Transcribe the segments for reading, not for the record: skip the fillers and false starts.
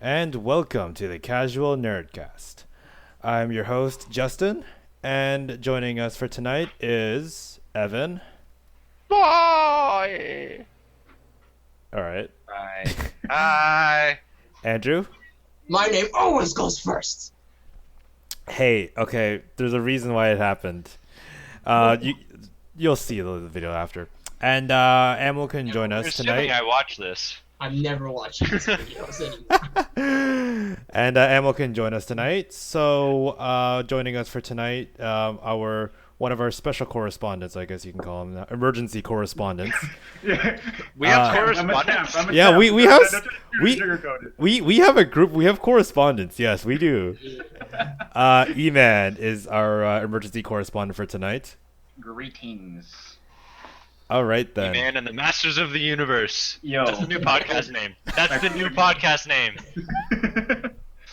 and welcome to the Casual Nerdcast. I'm your host, Justin, and joining us for tonight is Evan. Boy! Alright. Hi. Hi. Andrew. My name always goes first. Hey, okay, there's a reason why it happened. You'll see the video after. And Amel can join us Assuming tonight. I watch this. I'm never watching these videos anymore. And Amel can join us tonight. So joining us for tonight, one of our special correspondents, I guess you can call him, emergency correspondents. We have correspondence. Yeah, we have we have a group. We have correspondents. Yes, we do. E-Man is our emergency correspondent for tonight. Greetings. All right then. Man and the Masters of the Universe. Yo. That's the new podcast name. That's the new podcast name.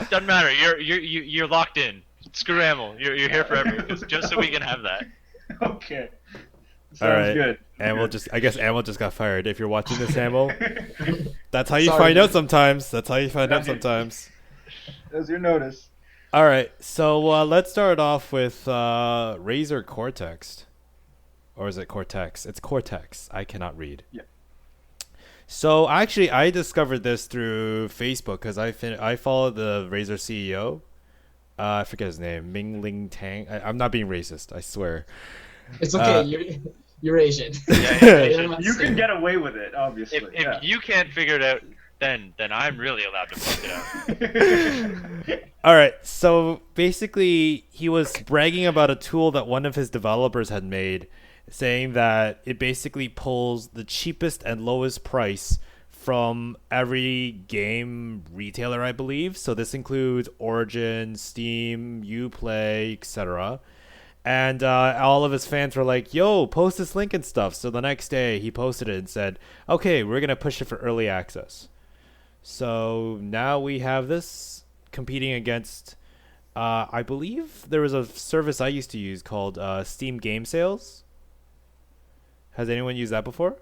Doesn't matter. You're locked in. Screw Amel. You're here forever. Just so we can have that. Okay. Sounds All right. good. I guess Amel just got fired. If you're watching this, Amel, that's how you Sorry. find out sometimes. That's how you find out sometimes. As your notice. All right. So let's start off with Razer Cortex. Or is it Cortex? It's Cortex. I cannot read. Yeah. So actually, I discovered this through Facebook because I follow the Razer CEO. I forget his name, Ming Ling Tang. I'm not being racist, I swear. It's okay. You're Asian. Yeah, You can get away with it, obviously. If you can't figure it out, then I'm really allowed to fuck it out. All right. So basically, he was bragging about a tool that one of his developers had made, saying that it basically pulls the cheapest and lowest price from every game retailer, I believe. So this includes Origin, Steam, Uplay, etc. And all of his fans were like, yo, post this link and stuff. So the next day he posted it and said, okay, we're going to push it for early access. So now we have this competing against, I believe there was a service I used to use called Steam Game Sales. Has anyone used that before?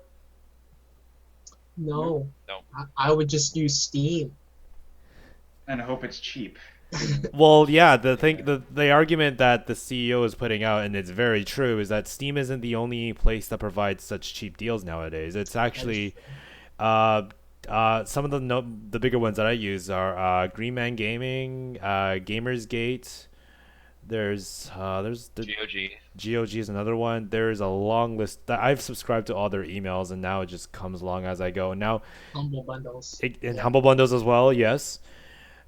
No. No. I would just use Steam. And I hope it's cheap. Well, yeah, the argument that the CEO is putting out, and it's very true, is that Steam isn't the only place that provides such cheap deals nowadays. It's actually some of the bigger ones that I use are Green Man Gaming, Gamersgate. There's the GOG. GOG is another one. There's a long list that I've subscribed to all their emails, and now it just comes along as I go. And now Humble bundles. and Humble Bundles as well, yes.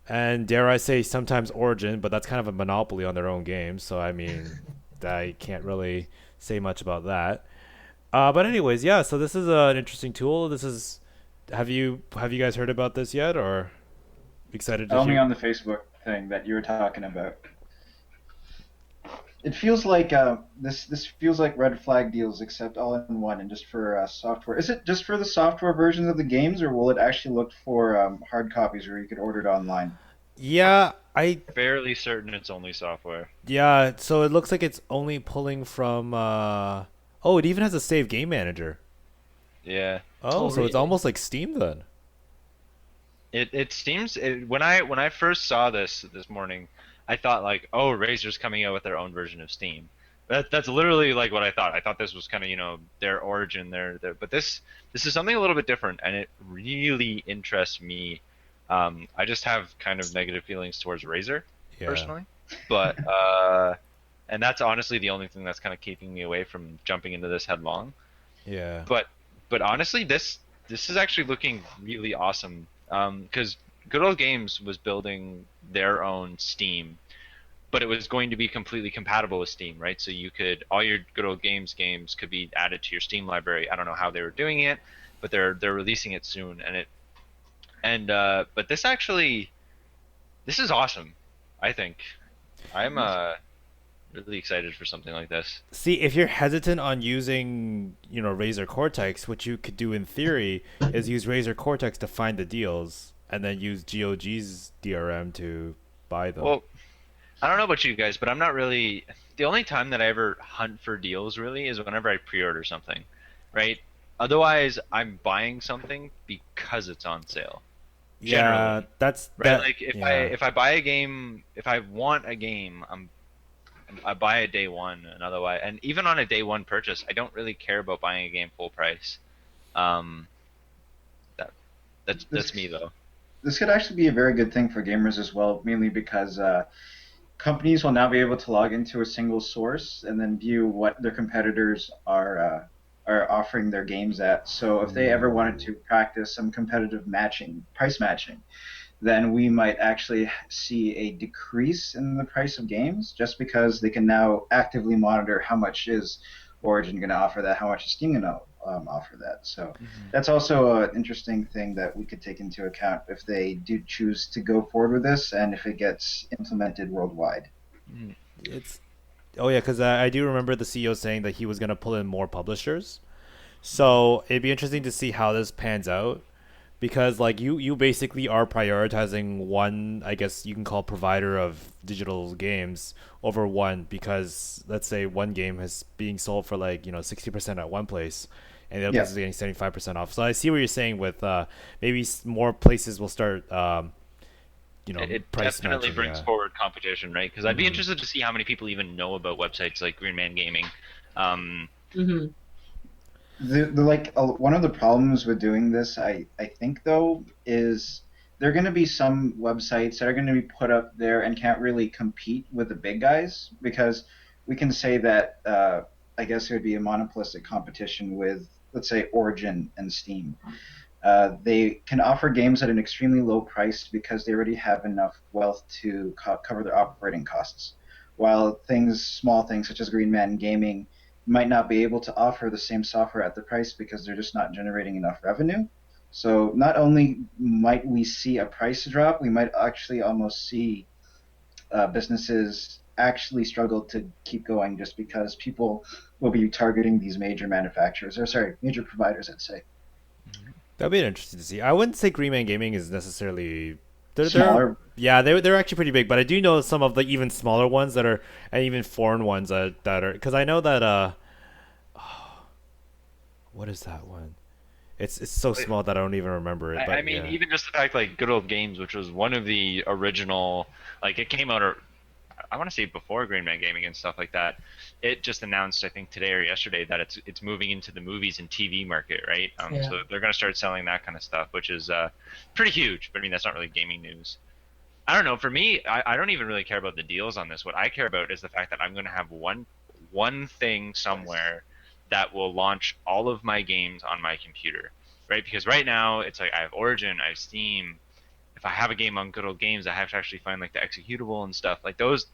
And dare I say sometimes Origin, but that's kind of a monopoly on their own games. So I mean, I can't really say much about that. But anyways, yeah. So this is an interesting tool. Have you guys heard about this yet, or excited to Tell me hear? on the Facebook thing that you were talking about. It feels like this feels like red flag deals, except all in one and just for software. Is it just for the software versions of the games, or will it actually look for hard copies where you could order it online? Yeah, Fairly certain it's only software. yeah. So it looks like it's only pulling from. Oh, it even has a save game manager. Yeah. Oh, so it's really? almost like Steam then. It seems when I first saw this morning, I thought like, oh, Razer's coming out with their own version of Steam. That's literally like what I thought. I thought this was kind of their origin, but this is something a little bit different, and it really interests me. I just have kind of negative feelings towards Razer Yeah. personally, but and that's honestly the only thing that's kind of keeping me away from jumping into this headlong. Yeah. But honestly, this is actually looking really awesome. Because Good Old Games was building their own Steam, but it was going to be completely compatible with Steam, right? So you could all your Good Old Games could be added to your Steam library. I don't know how they were doing it, but they're releasing it soon, but this is awesome. I think I'm really excited for something like this. See, if you're hesitant on using, Razer Cortex, what you could do in theory is use Razer Cortex to find the deals, and then use GOG's DRM to buy them. Well, I don't know about you guys, but I'm not really. The only time that I ever hunt for deals really is whenever I pre-order something, right? Otherwise, I'm buying something because it's on sale. Yeah, that's right. that. Like Yeah. if I buy a game, if I want a game, I buy it day one, and otherwise, and even on a day one purchase, I don't really care about buying a game full price. Um, that that's me though. This could actually be a very good thing for gamers as well, mainly because companies will now be able to log into a single source and then view what their competitors are offering their games at. So if they ever wanted to practice some competitive matching, price matching, then we might actually see a decrease in the price of games just because they can now actively monitor how much is Origin going to offer that, how much is Steam going to offer that. So that's also an interesting thing that we could take into account if they do choose to go forward with this and if it gets implemented worldwide. It's oh yeah, because I do remember the CEO saying that he was gonna pull in more publishers. So it'd be interesting to see how this pans out, because like you basically are prioritizing one, I guess you can call, provider of digital games over one, because let's say one game is being sold for like 60% at one place, and the other place is getting 75% off. So I see what you're saying with maybe more places will start It price definitely matching, brings yeah. forward competition, right? Because I'd be interested to see how many people even know about websites like Green Man Gaming. Hmm. One of the problems with doing this, I think though, is there are going to be some websites that are going to be put up there and can't really compete with the big guys because we can say that I guess it would be a monopolistic competition with, let's say, Origin and Steam. They can offer games at an extremely low price because they already have enough wealth to cover their operating costs. While small things such as Green Man Gaming might not be able to offer the same software at the price because they're just not generating enough revenue. So not only might we see a price drop, we might actually almost see businesses actually struggle to keep going just because people will be targeting these major manufacturers, or sorry, major providers, I'd say. That'd be interesting to see. I wouldn't say Green Man Gaming is necessarily Smaller. yeah, they're actually pretty big, but I do know some of the even smaller ones that are, and even foreign ones that are, because I know that what is that one? It's so small that I don't even remember it. But I mean, yeah. even just the fact like Good Old Games, which was one of the original, like it came out, I want to say before Green Man Gaming and stuff like that. It just announced, I think today or yesterday, that it's moving into the movies and TV market, right? Yeah. So they're going to start selling that kind of stuff, which is pretty huge. But I mean, that's not really gaming news. I don't know. For me, I don't even really care about the deals on this. What I care about is the fact that I'm going to have one thing somewhere that will launch all of my games on my computer, right? Because right now it's like I have Origin, I have Steam. If I have a game on Good Old Games, I have to actually find like the executable and stuff like those.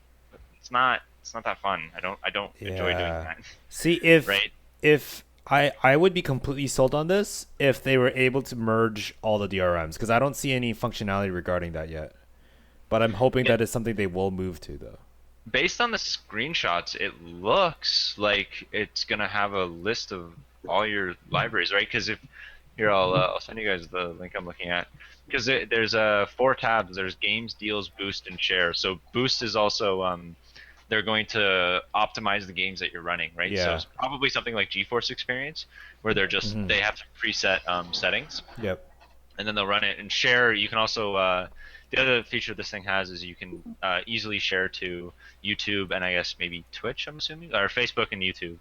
It's not that fun. I don't enjoy doing Yeah. that. See, if Right. if I would be completely sold on this if they were able to merge all the DRMs, because I don't see any functionality regarding that yet. But I'm hoping that is something they will move to, though. Based on the screenshots, it looks like it's gonna have a list of all your libraries, right? Because if here, I'll send you guys the link I'm looking at. Because there's 4 tabs. There's games, deals, boost, and share. So boost is also they're going to optimize the games that you're running, right? Yeah. So it's probably something like GeForce Experience, where they're just they have some preset settings, Yep. and then they'll run it. And share, you can also the other feature this thing has is you can easily share to YouTube and I guess maybe Twitch, I'm assuming, or Facebook and YouTube.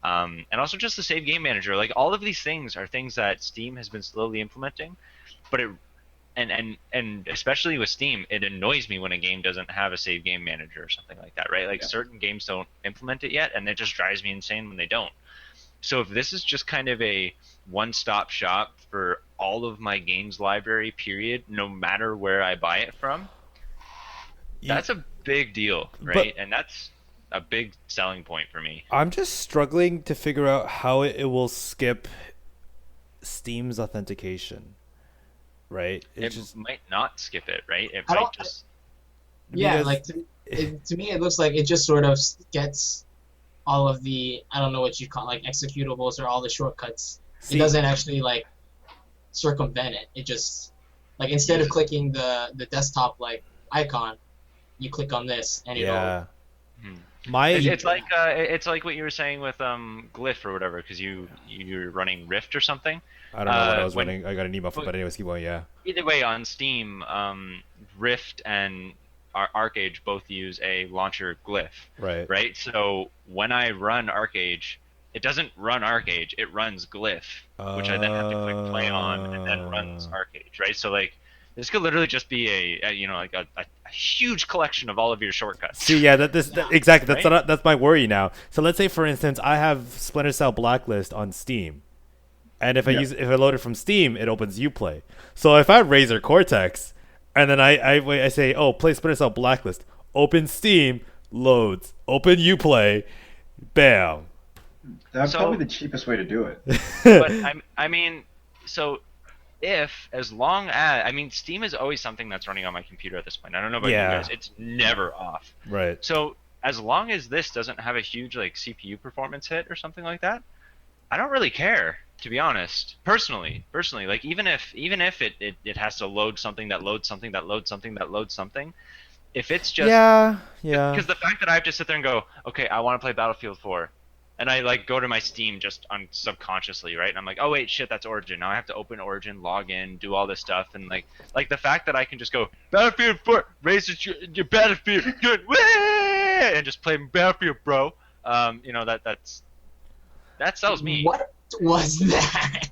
And also just the save game manager. Like all of these things are things that Steam has been slowly implementing, but and especially with Steam, it annoys me when a game doesn't have a save game manager or something like that, right? Like certain games don't implement it yet, and it just drives me insane when they don't. So if this is just kind of a one-stop shop for all of my games library, period, no matter where I buy it from, that's a big deal, right? And that's a big selling point for me. I'm just struggling to figure out how it will skip Steam's authentication, right? It might not skip it, right? It I might don't- just... Yeah, Because- like to me, it looks like it just sort of gets all of the, I don't know what you call, like executables or all the shortcuts. See- It doesn't actually like circumvent it. It just, like, instead of clicking the desktop like icon, you click on this and it'll. Yeah. Hmm. It's It's like what you were saying with Glyph or whatever, because you're running Rift or something. I don't know what I was when running. I got an email for, but anyways, keep going. Yeah. Either way, on Steam, Rift and ArcAge both use a launcher glyph, Right. right? So when I run ArcAge, it doesn't run ArcAge, it runs glyph, which I then have to click play on, and then runs ArcAge, right? So like, this could literally just be a huge collection of all of your shortcuts. See, yeah, exactly. Right? That's my worry now. So let's say, for instance, I have Splinter Cell Blacklist on Steam, and if I load it from Steam, it opens UPlay. So if I have Razer Cortex, and then I say, oh, play Splinter Cell Blacklist, open Steam, loads, open UPlay, bam. That's probably the cheapest way to do it. But I mean, so as long as Steam is always something that's running on my computer at this point. I don't know about you guys. It's never off. Right. So as long as this doesn't have a huge like CPU performance hit or something like that, I don't really care, to be honest. Personally, like even if it has to load something that loads something that loads something that loads something, if it's just because the fact that I have to sit there and go, okay, I want to play Battlefield 4. And I like go to my Steam just subconsciously, right? And I'm like, oh wait, shit, that's Origin. Now I have to open Origin, log in, do all this stuff, and like the fact that I can just go Battlefield 4, raise your Battlefield, good, and just play Battlefield, bro. That sells me. What was that?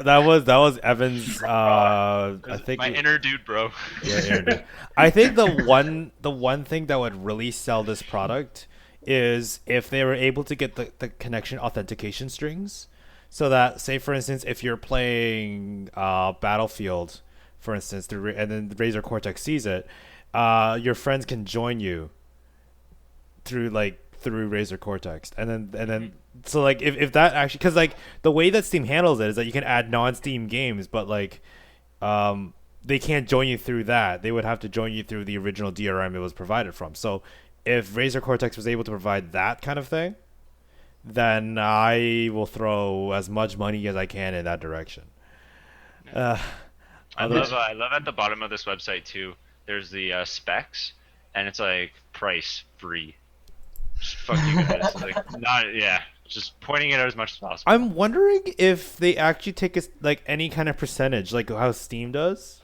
that was Evan's. I think my inner dude, bro. Yeah, inner dude. I think the one thing that would really sell this product is if they were able to get the connection authentication strings, so that, say for instance, if you're playing Battlefield, for instance, and then the Razer Cortex sees it, your friends can join you through Razer Cortex, and then so like if that actually, because like the way that Steam handles it is that you can add non-Steam games, but like they can't join you through that. They would have to join you through the original DRM it was provided from. So if Razer Cortex was able to provide that kind of thing, then I will throw as much money as I can in that direction. I love at the bottom of this website too. There's the specs, and it's like price free. Just fuck you guys. Just pointing it out as much as possible. I'm wondering if they actually take any kind of percentage, like how Steam does.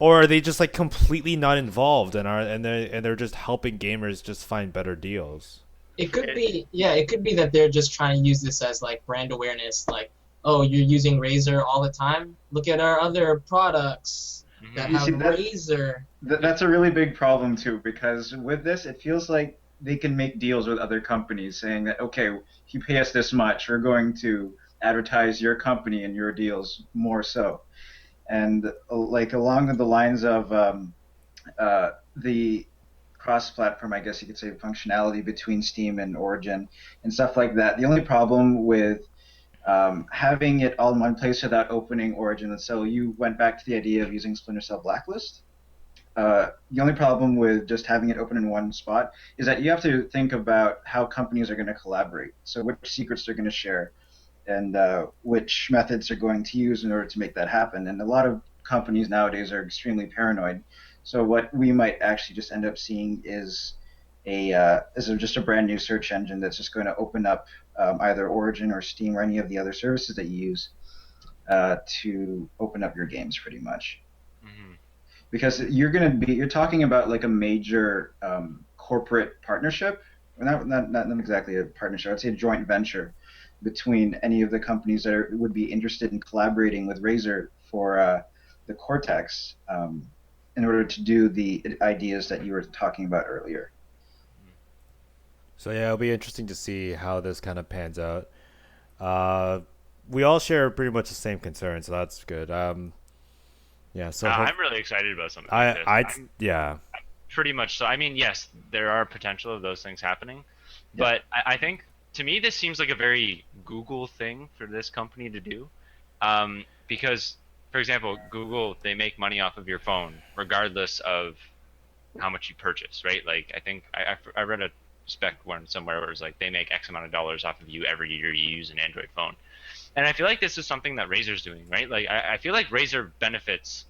Or are they just like completely not involved and they're just helping gamers just find better deals? It could be that they're just trying to use this as like brand awareness, like, oh, you're using Razer all the time? Look at our other products that have Razer. That's a really big problem too, because with this it feels like they can make deals with other companies saying that, okay, if you pay us this much, we're going to advertise your company and your deals more so. And like along the lines of the cross-platform, I guess you could say, functionality between Steam and Origin and stuff like that. The only problem with having it all in one place without opening Origin, and so you went back to the idea of using Splinter Cell Blacklist. The only problem with just having it open in one spot is that you have to think about how companies are going to collaborate. So which secrets they're going to share, and which methods they're going to use in order to make that happen. And a lot of companies nowadays are extremely paranoid. So what we might actually just end up seeing is just a brand new search engine that's just going to open up either Origin or Steam or any of the other services that you use to open up your games, pretty much. Mm-hmm. Because you're talking about like a major corporate partnership, not exactly a partnership. I'd say a joint venture between any of the companies that would be interested in collaborating with Razer for the Cortex in order to do the ideas that you were talking about earlier. So yeah, it'll be interesting to see how this kind of pans out. We all share pretty much the same concerns, so that's good. Yeah, so I'm really excited about something like this. Pretty much so. I mean, yes, there are potential of those things happening, but I think, to me, this seems like a very Google thing for this company to do, because, for example, Google, they make money off of your phone regardless of how much you purchase, right? Like, I think I read a spec one somewhere where it was like they make X amount of dollars off of you every year you use an Android phone. And I feel like this is something that Razer's doing, right? Like, I feel like Razer benefits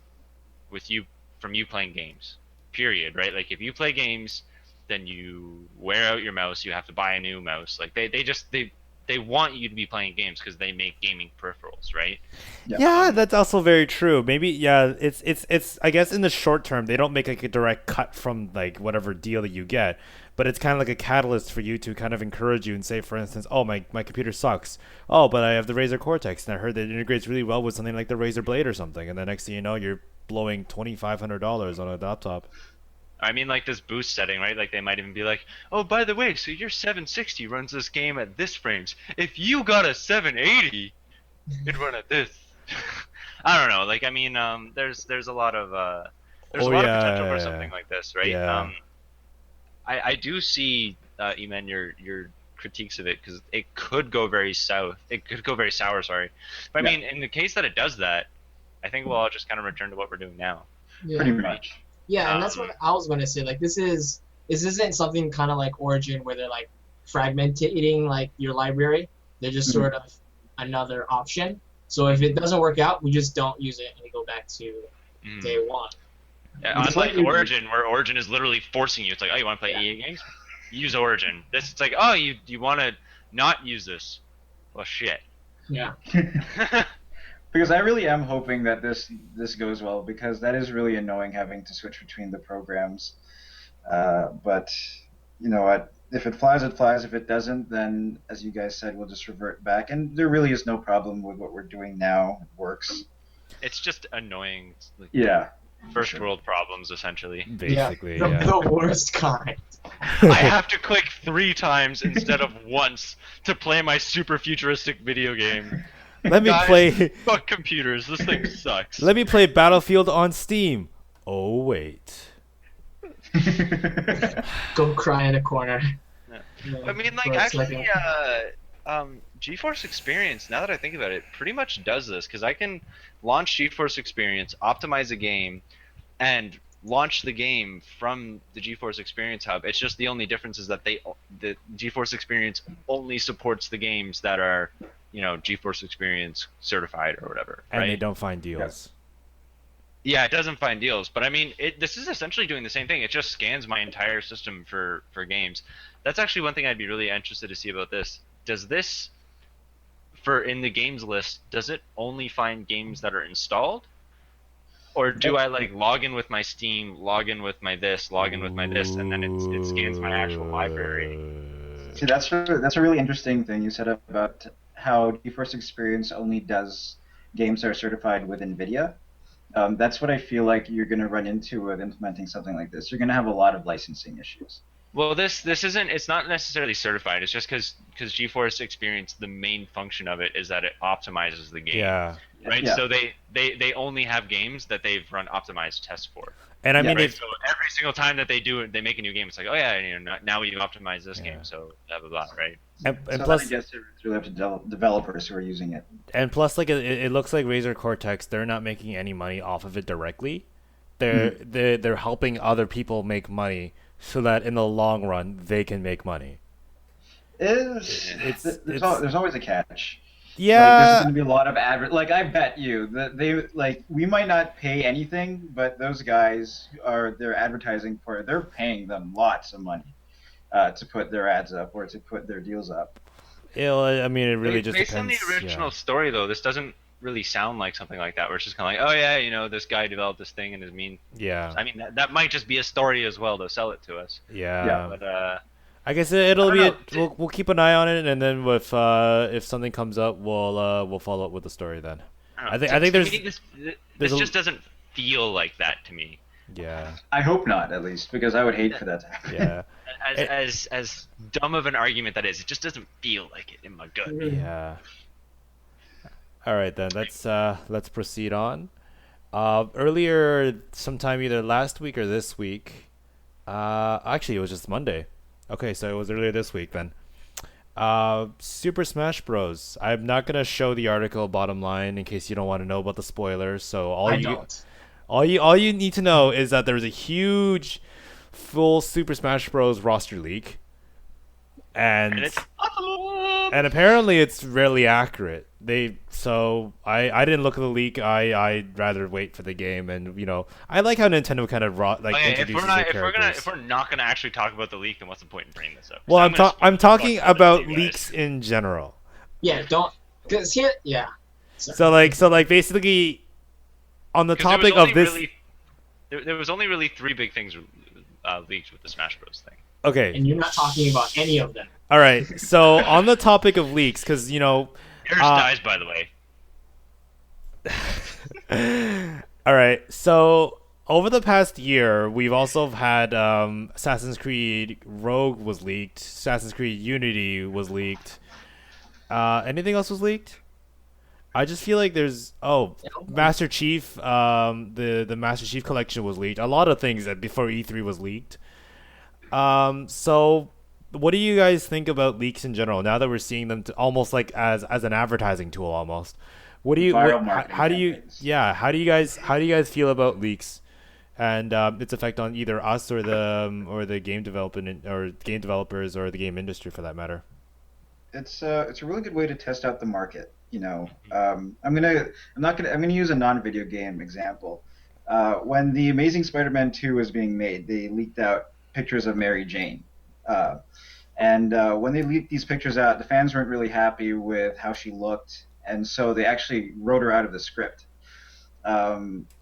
from you playing games, period, right? Like, if you play games, then you wear out your mouse, you have to buy a new mouse. Like, they they want you to be playing games because they make gaming peripherals, right? Yeah, that's also very true. Maybe it's I guess in the short term they don't make like a direct cut from like whatever deal that you get, but it's kind of like a catalyst for you to kind of encourage you and say, for instance, oh my computer sucks. Oh, but I have the Razer Cortex and I heard that it integrates really well with something like the Razer Blade or something, and the next thing you know you're blowing $2,500 on a laptop. I mean, like this boost setting, right? Like they might even be like, oh, by the way, so your 760 runs this game at this frames. If you got a 780, it'd run at this. I don't know. Like, I mean, there's a lot of of potential for something like this, right? Yeah. I do see, Eman, your critiques of it, because it could go very south. It could go very sour, sorry. But I mean, in the case that it does that, I think we'll all just kind of return to what we're doing now. Yeah. Pretty much. Yeah, and that's what I was going to say. Like, this isn't something kind of like Origin where they're like fragmenting like your library. They're just sort of another option. So if it doesn't work out, we just don't use it and we go back to day one. Yeah, unlike Origin, where Origin is literally forcing you. It's like, oh, you want to play EA games? Use Origin. This, it's like, oh, you want to not use this? Well, shit. Yeah. Because I really am hoping that this goes well, because that is really annoying having to switch between the programs. But you know what? If it flies, it flies. If it doesn't, then as you guys said, we'll just revert back. And there really is no problem with what we're doing now. It works. It's just annoying. Like, Yeah. First world problems, essentially. Basically, The worst kind. I have to click 3 times instead of once to play my super futuristic video game. Let me Guys, play. Fuck computers. This thing sucks. Let me play Battlefield on Steam. Oh wait. Go cry in a corner. Yeah. I mean, like, For a actually, second. GeForce Experience, now that I think about it, pretty much does this, because I can launch GeForce Experience, optimize a game, and launch the game from the GeForce Experience hub. It's just the only difference is that the GeForce Experience only supports the games that are, you know, GeForce Experience certified or whatever. And right? they don't find deals. Yeah, it doesn't find deals, but I mean, this is essentially doing the same thing. It just scans my entire system for games. That's actually one thing I'd be really interested to see about this. Does this, for in the games list, does it only find games that are installed? Or do I like log in with my Steam, log in with my this, log in with my this, and then it scans my actual library? See, that's a really interesting thing you said about how GeForce Experience only does games that are certified with NVIDIA. That's what I feel like you're going to run into with implementing something like this. You're going to have a lot of licensing issues. Well, this isn't. It's not necessarily certified. It's just because GeForce Experience, the main function of it is that it optimizes the game. Yeah. Right. Yeah. So they only have games that they've run optimized tests for. And I mean, Right? So every single time that they do it, they make a new game. It's like, oh yeah, you know, now we optimize this game. So blah blah blah. Right. and So plus, I guess it's really up to developers who are using it. and plus, like it looks like Razer Cortex, they're not making any money off of it directly. They're helping other people make money so that in the long run they can make money. There's always a catch. Yeah. Like, there's going to be a lot of Like, I bet you that we might not pay anything, but those guys they're advertising for it. They're paying them lots of money to put their ads up or to put their deals up. I mean, it really just based depends. on the original yeah. story, though, this doesn't really sound like something like that. Where it's just kind of like, oh yeah, you know, this guy developed this thing and is mean. Yeah. I mean, that might just be a story as well. They'll sell it to us. Yeah. But I guess it'll I be. don't know. We'll keep an eye on it, and then if something comes up, we'll follow up with the story then. I think there's this just doesn't feel like that to me. Yeah. I hope not, at least, because I would hate for that to happen. Yeah. As dumb of an argument that is, it just doesn't feel like it in my gut. Yeah. All right then. Let's proceed on. Earlier, sometime either last week or this week. Actually, it was just Monday. Okay, so it was earlier this week then. Super Smash Bros. I'm not gonna show the article bottom line in case you don't want to know about the spoilers. So all you need to know is that there was a huge, full Super Smash Bros. Roster leak, and apparently it's really accurate. I didn't look at the leak. I'd rather wait for the game, and you know, I like how Nintendo kind of introduces their characters. If we're not gonna actually talk about the leak, then what's the point in bringing this up? Well, I'm talking about guys. leaks in general. Yeah, don't, because here, yeah. So like basically on the Because there was topic of only this. really there was only really three big things leaked with the Smash Bros thing. Okay. And you're not talking about any of them. All right. So on the topic of leaks, because Yours dies, by the way. all right. So over the past year, we've also had Assassin's Creed Rogue was leaked. Assassin's Creed Unity was leaked. Anything else was leaked? I just feel like there's Master Chief. The Master Chief collection was leaked. A lot of things that before E3 was leaked. So what do you guys think about leaks in general? Now that we're seeing them almost like as an advertising tool almost. What do you Viral marketing how do you campaigns. how do you guys feel about leaks and its effect on either us or the game development or game developers or the game industry for that matter? It's a really good way to test out the market. I'm gonna use a non-video game example. When the Amazing Spider-Man 2 was being made, they leaked out pictures of Mary Jane. Uh, and when they leaked these pictures out, the fans weren't really happy with how she looked, and so they actually wrote her out of the script,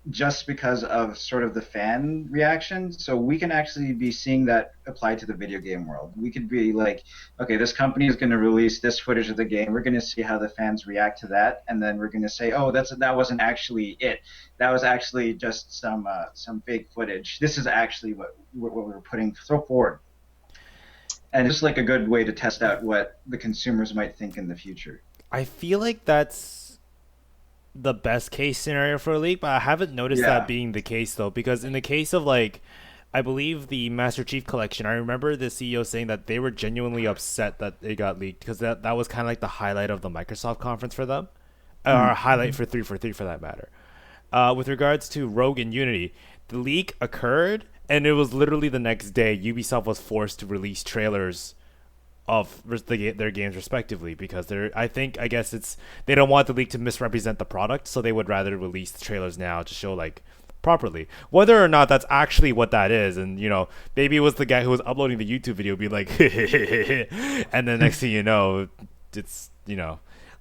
just because of sort of the fan reaction. So we can actually be seeing that applied to the video game world. We could be like, okay, this company is going to release this footage of the game. We're going to see how the fans react to that, and then we're going to say, oh, that wasn't actually it. That was actually just some fake footage. This is actually what we were putting forward. And it's just like a good way to test out what the consumers might think in the future. I feel like that's the best case scenario for a leak, but I haven't noticed Yeah. that being the case though, because in the case of like I believe the Master Chief collection, I remember the CEO saying that they were genuinely upset that it got leaked because that was kind of like the highlight of the Microsoft conference for them, or a highlight for 343 for that matter. With regards to Rogue and Unity, the leak occurred, and it was literally the next day Ubisoft was forced to release trailers of their games respectively because I guess it's they don't want the leak to misrepresent the product, so they would rather release the trailers now to show like properly whether or not that's actually what that is. And maybe it was the guy who was uploading the YouTube video be like and then next thing you know it's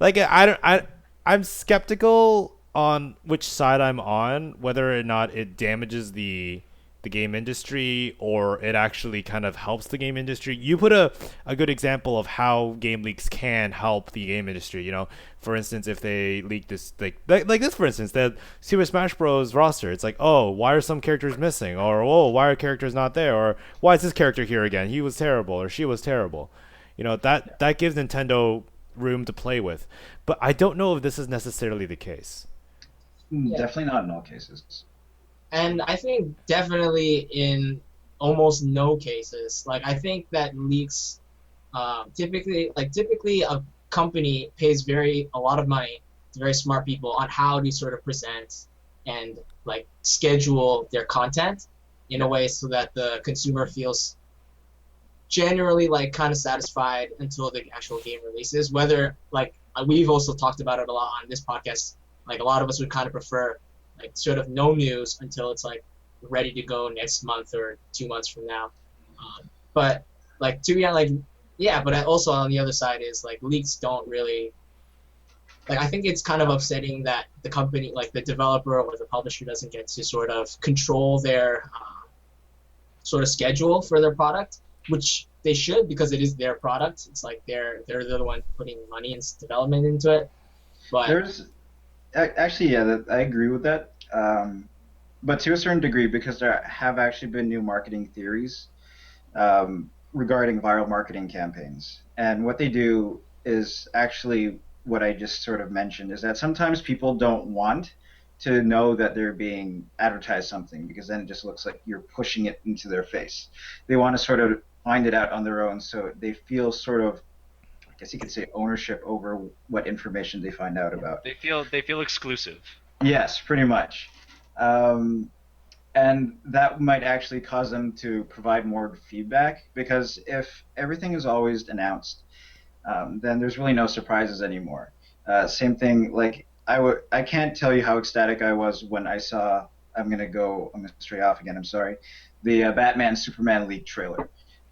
like I'm skeptical on which side I'm on, whether or not it damages the game industry or it actually kind of helps the game industry. You put a good example of how game leaks can help the game industry. For instance, if they leak this like this, for instance, the Super Smash Bros. Roster, it's like, oh, why are some characters missing, or oh, why are characters not there, or why is this character here again? He was terrible, or she was terrible. That gives Nintendo room to play with, but I don't know if this is necessarily the case. Yeah. Definitely not in all cases. And I think definitely in almost no cases, like I think that leaks, typically a company pays a lot of money to very smart people on how to sort of present and like schedule their content in a way so that the consumer feels generally like kind of satisfied until the actual game releases. Whether like we've also talked about it a lot on this podcast, like a lot of us would kind of prefer like sort of no news until it's like ready to go next month or 2 months from now. But like to be honest, like yeah, but also on the other side is like leaks don't really like I think it's kind of upsetting that the company like the developer or the publisher doesn't get to sort of control their sort of schedule for their product, which they should because it is their product. It's like they're the one putting money and development into it. But Actually, yeah, I agree with that. But to a certain degree, because there have actually been new marketing theories regarding viral marketing campaigns. And what they do is actually what I just sort of mentioned is that sometimes people don't want to know that they're being advertised something because then it just looks like you're pushing it into their face. They want to sort of find it out on their own so they feel sort of, I guess you could say, ownership over what information they find out about. They feel exclusive. Yes, pretty much. And that might actually cause them to provide more feedback because if everything is always announced, then there's really no surprises anymore. Same thing, like I can't tell you how ecstatic I was when I saw, I'm gonna stray off again, I'm sorry, the Batman Superman leak trailer.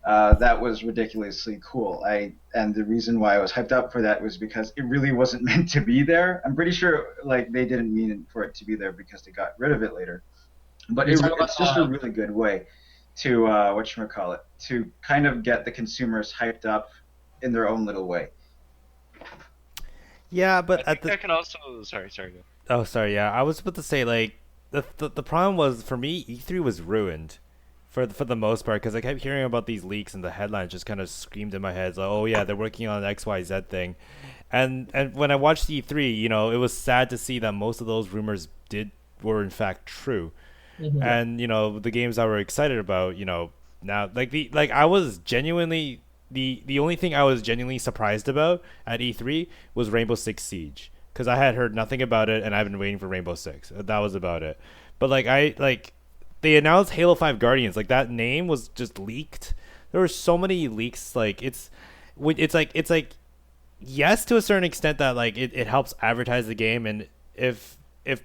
that was ridiculously cool. And the reason why I was hyped up for that was because it really wasn't meant to be there. I'm pretty sure like they didn't mean for it to be there because they got rid of it later. But You're talking about it's just a really good way to whatchamacallit, to kind of get the consumers hyped up in their own little way. Yeah, I but think at the that can also. Sorry. Go. oh, sorry, yeah, I was about to say like the problem was for me E3 was ruined for the most part because I kept hearing about these leaks and the headlines just kind of screamed in my head like, oh yeah, they're working on an XYZ thing, and when I watched E3, it was sad to see that most of those rumors were in fact true. Mhm. And the games I were excited about, now like I was genuinely the only thing I was genuinely surprised about at E3 was Rainbow Six Siege because I had heard nothing about it and I've been waiting for Rainbow Six. That was about it. But they announced Halo 5 Guardians, like that name was just leaked. There were so many leaks, like it's like yes, to a certain extent that like it helps advertise the game and if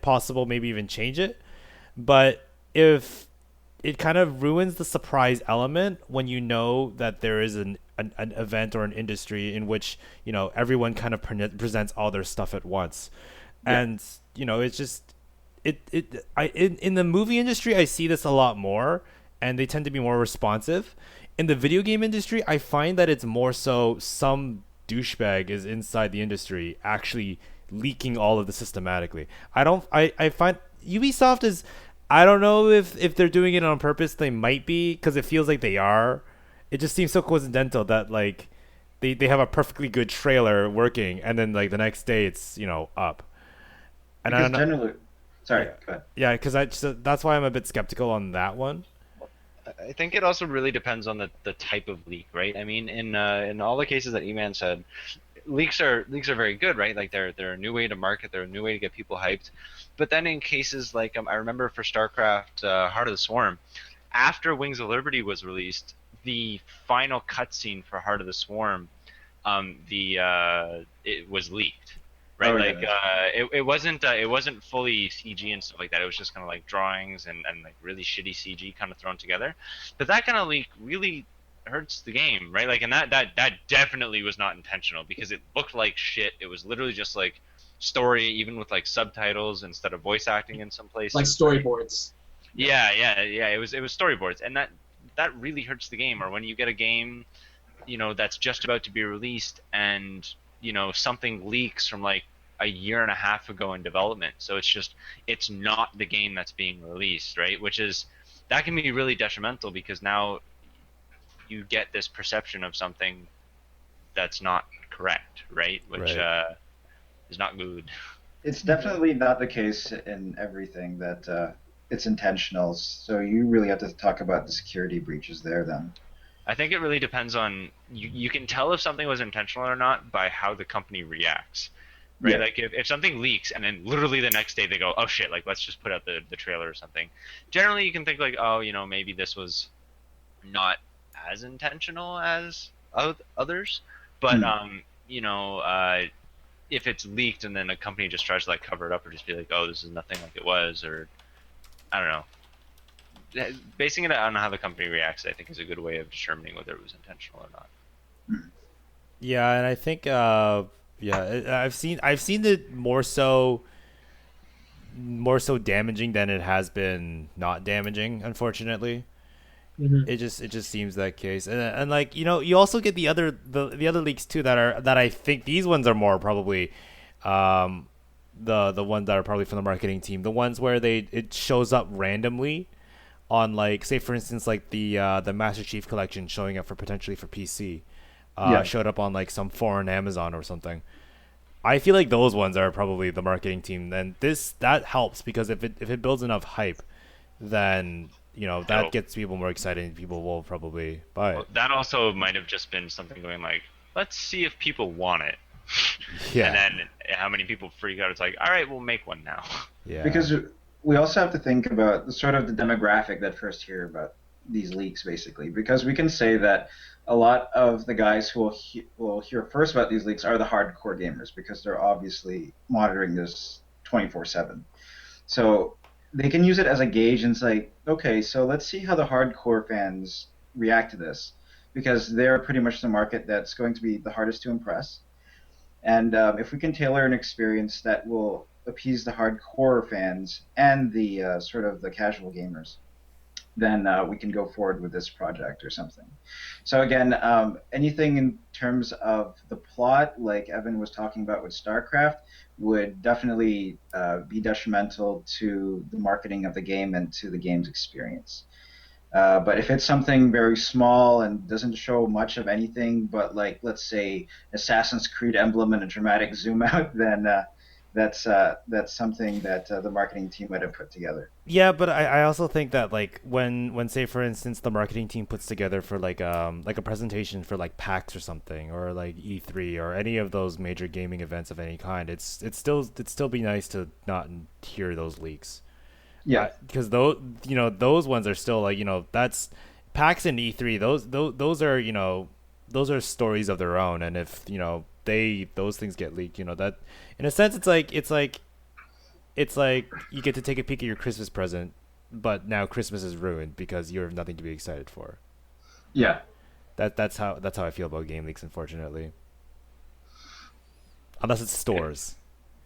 possible maybe even change it, but if it kind of ruins the surprise element when you know that there is an event or an industry in which everyone kind of presents all their stuff at once. Yeah. And it's just in the movie industry I see this a lot more, and they tend to be more responsive. In the video game industry I find that it's more so some douchebag is inside the industry actually leaking all of this systematically. I find Ubisoft is, I don't know if they're doing it on purpose. They might be because it feels like they are. It just seems so coincidental that like they have a perfectly good trailer working and then like the next day it's up. And I Because don't know. generally, sorry, Yeah, go ahead. yeah, because that's why I'm a bit skeptical on that one. I think it also really depends on the type of leak, right? I mean, in all the cases that E-Man said, leaks are very good, right? Like they're a new way to market, they're a new way to get people hyped. But then in cases like I remember for StarCraft, Heart of the Swarm, after Wings of Liberty was released, the final cutscene for Heart of the Swarm, the it was leaked, right? Oh, Like yeah. it wasn't fully CG and stuff like that. It was just kind of like drawings and like really shitty CG kind of thrown together. But that kind of leak really hurts the game, right? Like, and that definitely was not intentional because it looked like shit. It was literally just like story, even with like subtitles instead of voice acting in some Like places. Right? storyboards. Yeah. It was storyboards, and that really hurts the game. Or when you get a game, that's just about to be released, and something leaks from like a year and a half ago in development. So it's not the game that's being released, right? Which is that can be really detrimental because now you get this perception of something that's not correct, right? Which Right. is not good. It's definitely not the case in everything that it's intentional. So you really have to talk about the security breaches there then. I think it really depends on you can tell if something was intentional or not by how the company reacts. Right? Yeah. Like if something leaks and then literally the next day they go, oh shit, like let's just put out the trailer or something. Generally you can think like, oh, maybe this was not as intentional as others, but Hmm. if it's leaked and then a company just tries to like cover it up or just be like, oh, this is nothing like it was, or I don't know. Basing it on how the company reacts, I think, is a good way of determining whether it was intentional or not. Yeah, and I think yeah, I've seen it more so damaging than it has been not damaging, unfortunately. Hmm. It just seems that case, and like you also get the other leaks too that I think these ones are more probably um the ones that are probably from the marketing team, the ones where it shows up randomly on, like, say for instance, like the Master Chief collection showing up potentially for PC, Yeah. showed up on like some foreign Amazon or something. I feel like those ones are probably the marketing team. Then that helps because if it builds enough hype, then that So gets people more excited and people will probably buy well, it. that also might have just been something going like, let's see if people want it, and Yeah, then how many people freak out. It's like, all right, we'll make one now. yeah, Because we also have to think about the sort of the demographic that first hear about these leaks, basically. Because we can say that a lot of the guys who will hear first about these leaks are the hardcore gamers because they're obviously monitoring this 24/7. So they can use it as a gauge and say, okay, so let's see how the hardcore fans react to this. because they're pretty much the market that's going to be the hardest to impress. And if we can tailor an experience that will appease the hardcore fans and the sort of the casual gamers, then we can go forward with this project or something. So again, anything in terms of the plot, like Evan was talking about with StarCraft, would definitely be detrimental to the marketing of the game and to the game's experience. But if it's something very small and doesn't show much of anything, but like let's say Assassin's Creed emblem and a dramatic zoom out, then that's something that the marketing team might have put together. Yeah, but I also think that like when say for instance the marketing team puts together for like a presentation for like PAX or something, or like E3 or any of those major gaming events of any kind, it'd still be nice to not hear those leaks. Yeah, because those ones are still like, that's PAX and E3. Those are, those are stories of their own, and if those things get leaked, that in a sense it's like you get to take a peek at your Christmas present, but now Christmas is ruined because you have nothing to be excited for. yeah. That's how I feel about game leaks, unfortunately. Unless it's stores.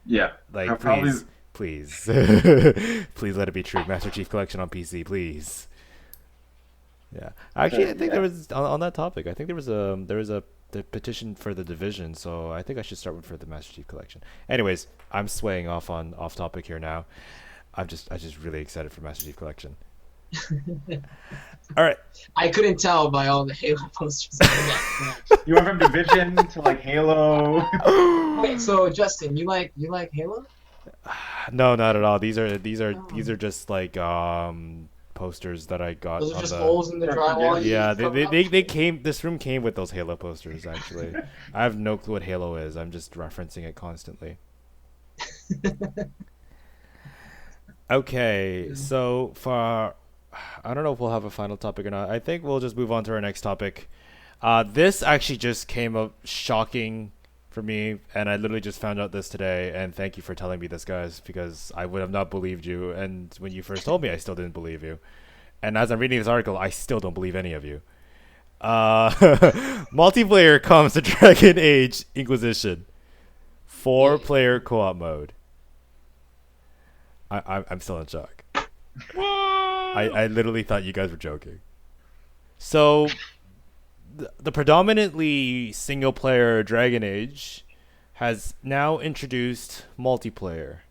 Yeah. Like Probably. Please, please let it be true. Master Chief Collection on PC, please. Yeah, actually, I think there was on that topic. I think there was a the petition for the Division, so I think I should start with for the Master Chief Collection. Anyways, I'm swaying off topic here now. I'm just really excited for Master Chief Collection. All right. I couldn't tell by all the Halo posters. You went from Division to like Halo. Wait, so Justin, you like Halo? No, not at all. These are just like posters that I got. Those are just holes in the drywall. Yeah, they came. This room came with those Halo posters. Actually, I have no clue what Halo is. I'm just referencing it constantly. Okay, so for I don't know if we'll have a final topic or not. I think we'll just move on to our next topic. This actually just came up shocking for me, and I literally just found out this today, and thank you for telling me this, guys, because I would have not believed you, and when you first told me, I still didn't believe you. And as I'm reading this article, I still don't believe any of you. Multiplayer comes to Dragon Age Inquisition. 4-player co-op mode. I'm still in shock. I literally thought you guys were joking. So the predominantly single-player Dragon Age has now introduced multiplayer.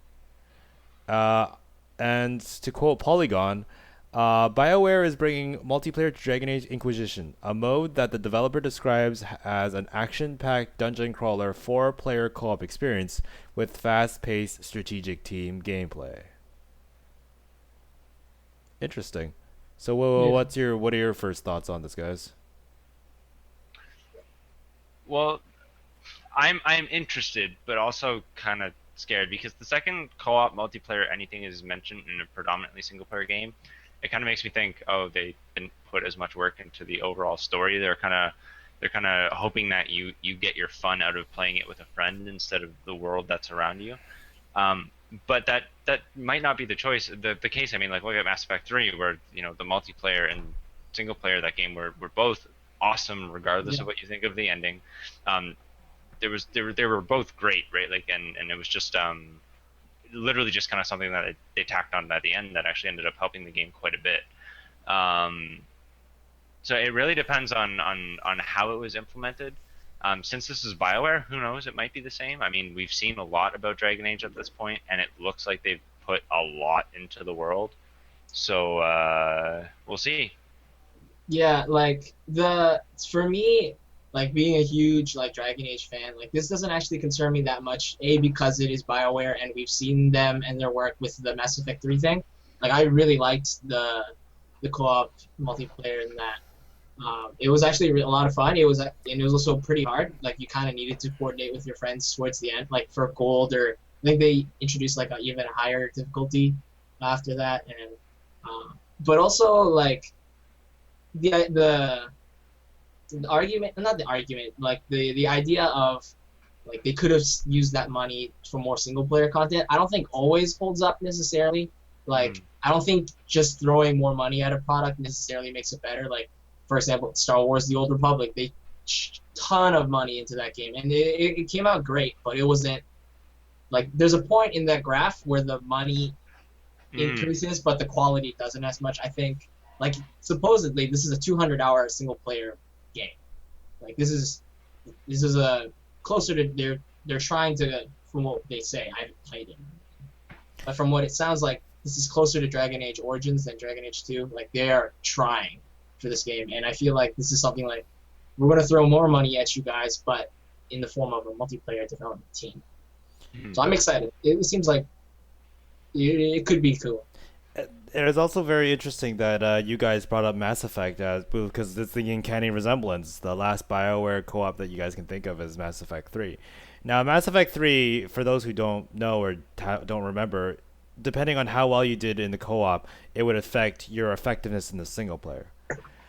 And to quote Polygon, BioWare is bringing multiplayer to Dragon Age Inquisition, a mode that the developer describes as an action-packed dungeon crawler 4-player co-op experience with fast-paced strategic team gameplay. Interesting. So, what are your first thoughts on this, guys? Well, I'm interested, but also kind of scared, because the second co-op multiplayer anything is mentioned in a predominantly single-player game, it kind of makes me think, oh, they didn't put as much work into the overall story. They're kind of hoping that you get your fun out of playing it with a friend instead of the world that's around you. But that might not be the case. I mean, like, look at Mass Effect 3, where the multiplayer and single player of that game were both awesome, regardless of what you think of the ending. They were both great, right? Like, and it was just literally just kind of something that they tacked on at the end that actually ended up helping the game quite a bit. So it really depends on how it was implemented. Since this is BioWare, who knows? It might be the same. I mean, we've seen a lot about Dragon Age at this point, and it looks like they've put a lot into the world. So we'll see. Yeah, like for me, like being a huge like Dragon Age fan, like this doesn't actually concern me that much. A, because it is BioWare and we've seen them and their work with the Mass Effect 3 thing. Like I really liked the co-op multiplayer in that. It was actually a lot of fun. It was also pretty hard. Like you kind of needed to coordinate with your friends towards the end. Like for gold, or I think they introduced like even a higher difficulty after that. And but also like the argument, not the argument, like the idea of like they could have used that money for more single player content. I don't think always holds up necessarily. Like I don't think just throwing more money at a product necessarily makes it better. Like for example, Star Wars: The Old Republic. They ton of money into that game, and it came out great, but it wasn't like there's a point in that graph where the money increases, but the quality doesn't as much. I think like supposedly this is a 200-hour single player game. Like this is a closer to they're trying to, from what they say. I haven't played it, but from what it sounds like, this is closer to Dragon Age Origins than Dragon Age 2. Like they are trying for this game, and I feel like this is something like we're gonna throw more money at you guys, but in the form of a multiplayer development team. So I'm excited. It seems like it could be cool. It is also very interesting that you guys brought up Mass Effect because it's the uncanny resemblance. The last BioWare co-op that you guys can think of is Mass Effect 3. Now, Mass Effect 3, for those who don't know or don't remember, depending on how well you did in the co-op, it would affect your effectiveness in the single player.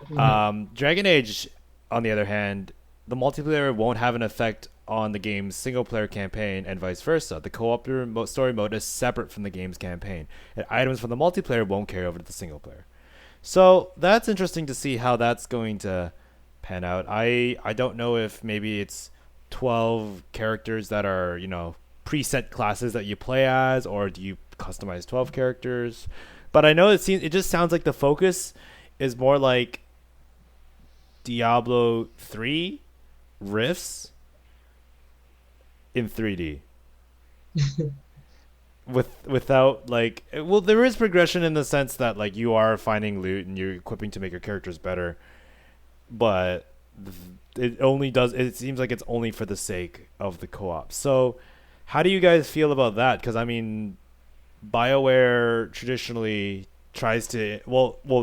Dragon Age, on the other hand, the multiplayer won't have an effect on the game's single-player campaign and vice versa. The co-op story mode is separate from the game's campaign, and items from the multiplayer won't carry over to the single-player. So that's interesting to see how that's going to pan out. I don't know if maybe it's 12 characters that are, preset classes that you play as, or do you customize 12 characters? But I know it just sounds like the focus is more like Diablo 3 Rifts in 3D. Without there is progression in the sense that like you are finding loot and you're equipping to make your characters better, but it seems like it's only for the sake of the co-op. So how do you guys feel about that? Because I mean, BioWare traditionally tries to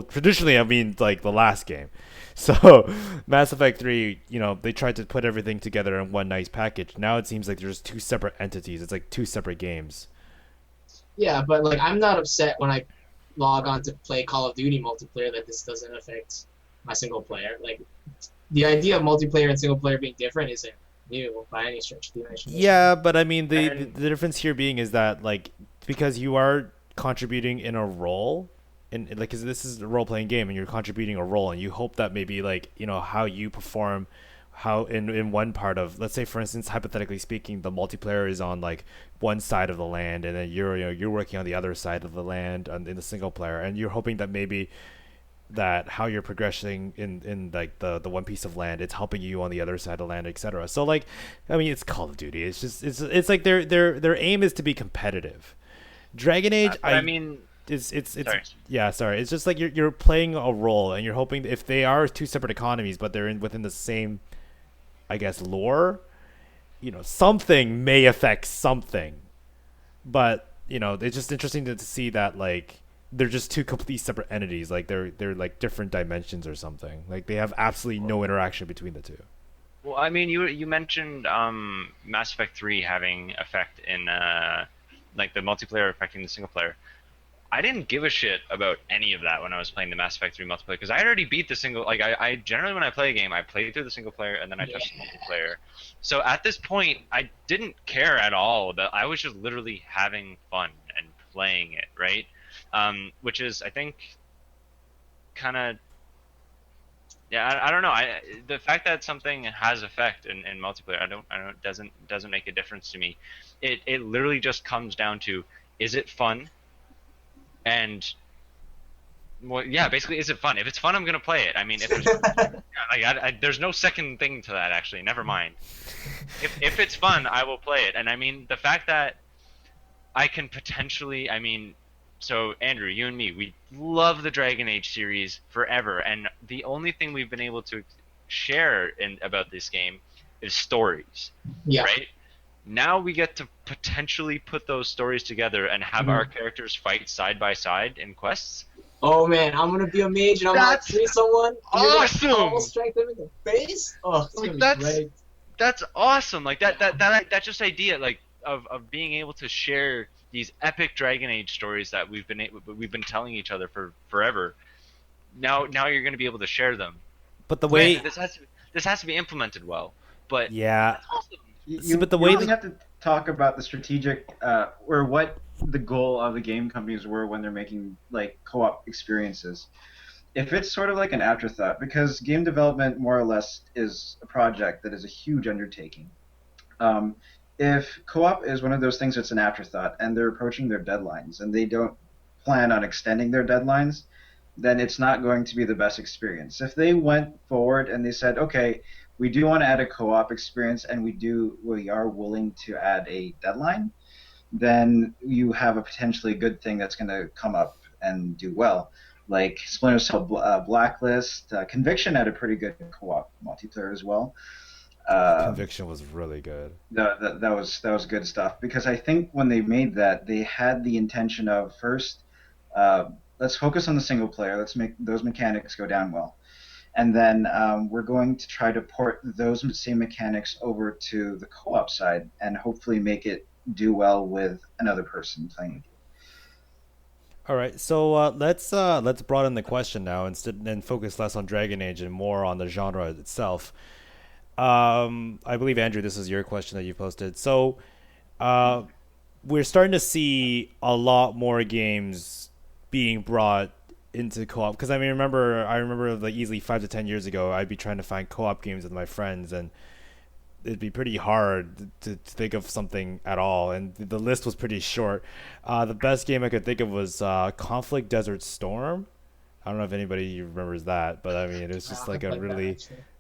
traditionally I mean like the last game. So Mass Effect 3, they tried to put everything together in one nice package. Now it seems like there's two separate entities. It's like two separate games. Yeah, but like I'm not upset when I log on to play Call of Duty multiplayer that this doesn't affect my single player. Like the idea of multiplayer and single player being different isn't new by any stretch of the imagination. Yeah, but I mean the difference here being is that like because you are contributing in a role. And like, cause this is a role-playing game, and you're contributing a role, and you hope that maybe like how you perform, how in one part of, let's say for instance, hypothetically speaking, the multiplayer is on like one side of the land, and then you're working on the other side of the land in the single player, and you're hoping that maybe that how you're progressing in like the one piece of land, it's helping you on the other side of the land, etc. So like, I mean, it's Call of Duty. It's just it's like their aim is to be competitive. Dragon Age, It's sorry. It's just like you're playing a role, and you're hoping if they are two separate economies, but they're within the same, I guess, lore. Something may affect something, but it's just interesting to see that like they're just two complete separate entities. Like they're like different dimensions or something. Like they have absolutely no interaction between the two. Well, I mean, you mentioned Mass Effect 3 having effect in like the multiplayer affecting the single player. I didn't give a shit about any of that when I was playing the Mass Effect 3 multiplayer because I had already beat the single. Like I generally when I play a game, I play through the single player and then I touch the multiplayer. So at this point, I didn't care at all. That I was just literally having fun and playing it, right? Which is I think kind of I don't know. The fact that something has effect in multiplayer, I don't doesn't make a difference to me. It literally just comes down to, is it fun? And basically, is it fun? If it's fun, I'm gonna play it. I mean, if it's, there's no second thing to that. Actually, never mind. If it's fun, I will play it. And I mean, the fact that I can potentially, so Andrew, you and me, we love the Dragon Age series forever, and the only thing we've been able to share about this game is stories. Yeah. Right. Now we get to potentially put those stories together and have our characters fight side by side in quests. Oh man, I'm gonna be a mage and I'm gonna see someone. Awesome! You're gonna strike them in the face. Oh, it's gonna be great. That's awesome. Like that just idea like of being able to share these epic Dragon Age stories that we've been telling each other for forever. Now you're gonna be able to share them. But the way this has to be implemented well. But yeah. That's awesome. But the way we have to talk about the strategic or what the goal of the game companies were when they're making like co-op experiences. if it's sort of like an afterthought, because game development more or less is a project that is a huge undertaking. Um, if co-op is one of those things that's an afterthought and they're approaching their deadlines and they don't plan on extending their deadlines, then it's not going to be the best experience. If they went forward and they said, okay, we do want to add a co-op experience and we are willing to add a deadline, then you have a potentially good thing that's going to come up and do well. Like Splinter Cell Blacklist, Conviction had a pretty good co-op multiplayer as well. Conviction was really good. That was good stuff because I think when they made that, they had the intention of first, let's focus on the single player, let's make those mechanics go down well, and then we're going to try to port those same mechanics over to the co-op side and hopefully make it do well with another person playing. All right, so let's broaden the question now instead and focus less on Dragon Age and more on the genre itself. I believe Andrew, this is your question that you posted. So, we're starting to see a lot more games being brought into co-op because I mean, I remember like easily 5 to 10 years ago, I'd be trying to find co-op games with my friends, and it'd be pretty hard to think of something at all, and the list was pretty short. The best game I could think of was Conflict Desert Storm. I don't know if anybody remembers that, but I mean, it was just like a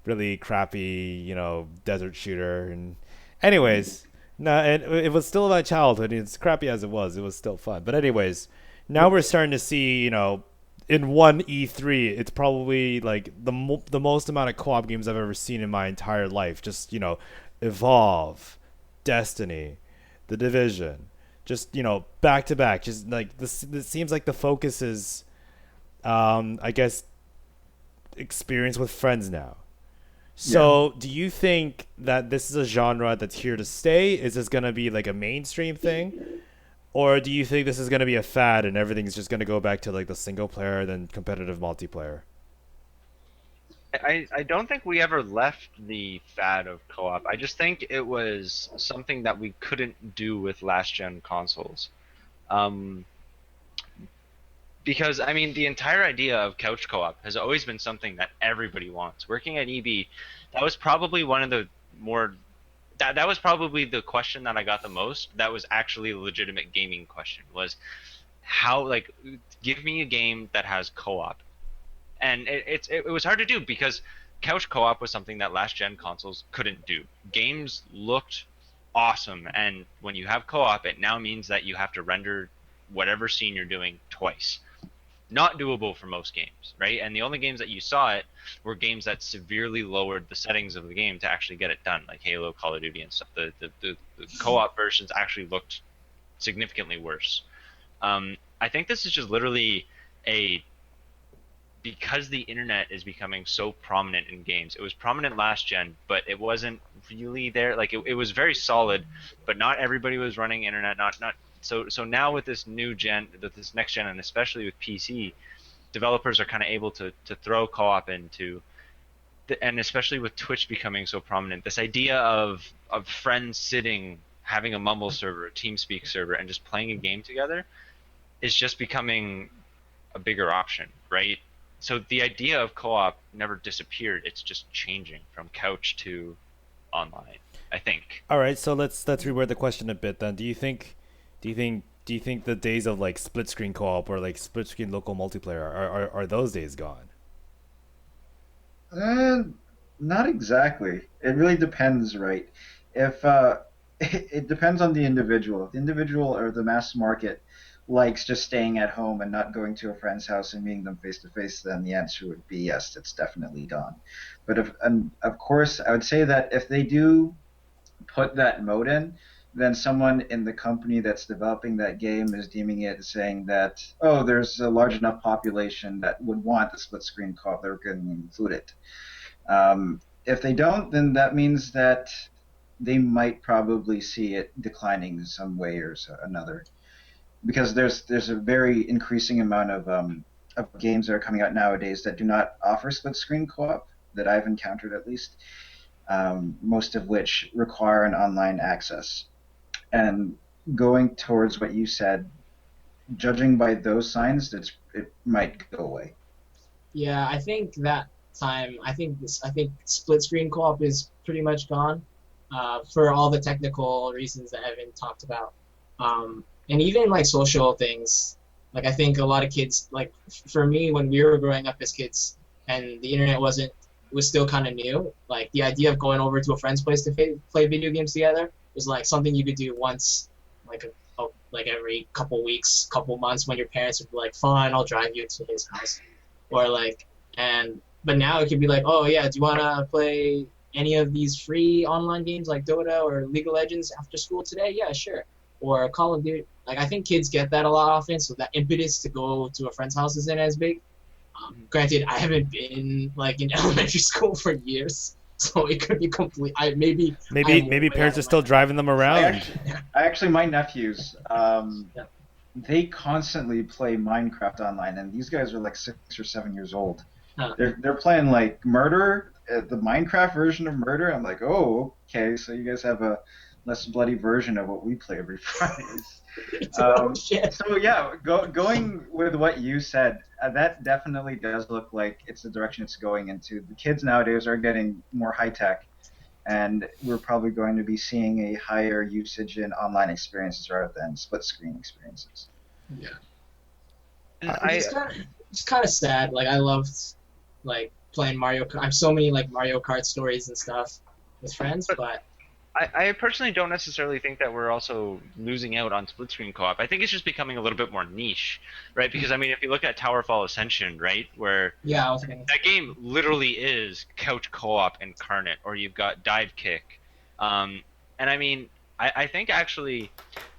really crappy, desert shooter. And anyways, no, and it was still my childhood. It's crappy as it was still fun. But anyways, now we're starting to see, in one E3, it's probably like the most amount of co-op games I've ever seen in my entire life. Just, Evolve, Destiny, The Division, just, back to back. Just like this, it seems like the focus is, I guess, experience with friends now. So, do you think that this is a genre that's here to stay? Is this going to be like a mainstream thing? Or do you think this is going to be a fad and everything's just going to go back to like the single player then competitive multiplayer? I don't think we ever left the fad of co-op. I just think it was something that we couldn't do with last gen consoles. Um, because I mean the entire idea of couch co-op has always been something that everybody wants. Working at EB, that was probably one of the more that was probably the question that I got the most. That was actually a legitimate gaming question. Was how like give me a game that has co-op, and it was hard to do because couch co-op was something that last gen consoles couldn't do. Games looked awesome, and when you have co-op, it now means that you have to render whatever scene you're doing twice. Not doable for most games, right? And the only games that you saw it were games that severely lowered the settings of the game to actually get it done, like Halo, Call of Duty, and stuff. The co-op versions actually looked significantly worse. I think this is just literally because the internet is becoming so prominent in games. It was prominent last gen, but it wasn't really there. Like it was very solid, but not everybody was running internet. Not So now with this new gen, with this next gen, and especially with PC, developers are kind of able to throw co-op into, and especially with Twitch becoming so prominent, this idea of friends sitting, having a Mumble server, a TeamSpeak server, and just playing a game together is just becoming a bigger option, right? So the idea of co-op never disappeared. It's just changing from couch to online, I think. All right, so let's reword the question a bit then. Do you think the days of like split screen co-op or like split screen local multiplayer are those days gone? Uh, Not exactly. It really depends, right? If it depends on the individual. If the individual or the mass market likes just staying at home and not going to a friend's house and meeting them face to face, then the answer would be yes, it's definitely gone. But and of course, I would say that if they do put that mode in, then someone in the company that's developing that game is deeming it, saying that, oh, there's a large enough population that would want the split screen co-op, they're going to include it. If they don't, then that means that they might probably see it declining in some way or another, because there's a very increasing amount of games that are coming out nowadays that do not offer split screen co-op that I've encountered at least, most of which require an online access. And going towards what you said, judging by those signs, it might go away. Yeah, I think that time. I think split screen co-op is pretty much gone, for all the technical reasons that Evan talked about, and even like social things. Like I think a lot of kids, like for me, when we were growing up as kids, and the internet was still kind of new. Like the idea of going over to a friend's place to play video games together was like something you could do once, like like every couple weeks, couple months, when your parents would be like, "Fine, I'll drive you to his house." Or like but now it could be like, oh yeah, do you want to play any of these free online games like Dota or League of Legends after school today? Yeah, sure. Or Call of Duty. Like I think kids get that a lot often, so that impetus to go to a friend's house isn't as big. Granted, I haven't been like in elementary school for years, so it could be complete. Maybe parents are still driving them I around. actually, my nephews, Yeah. they constantly play Minecraft online, and these guys are like 6 or 7 years old. Huh. They're playing like Murder, the Minecraft version of Murder. I'm like, oh, okay, so you guys have a less bloody version of what we play every Friday. Oh shit. So yeah, going with what you said, that definitely does look like it's the direction it's going into. The kids nowadays are getting more high tech, and we're probably going to be seeing a higher usage in online experiences rather than split screen experiences. Yeah. And It's kind of sad. Like I loved like playing Mario Kart. I have so many like Mario Kart stories and stuff with friends, but I personally don't necessarily think that we're also losing out on split screen co-op. I think it's just becoming a little bit more niche, right? Because I mean, if you look at Towerfall Ascension, right, where yeah, I was thinking. that game literally is couch co-op incarnate, or you've got Dive Kick, and I mean, I think actually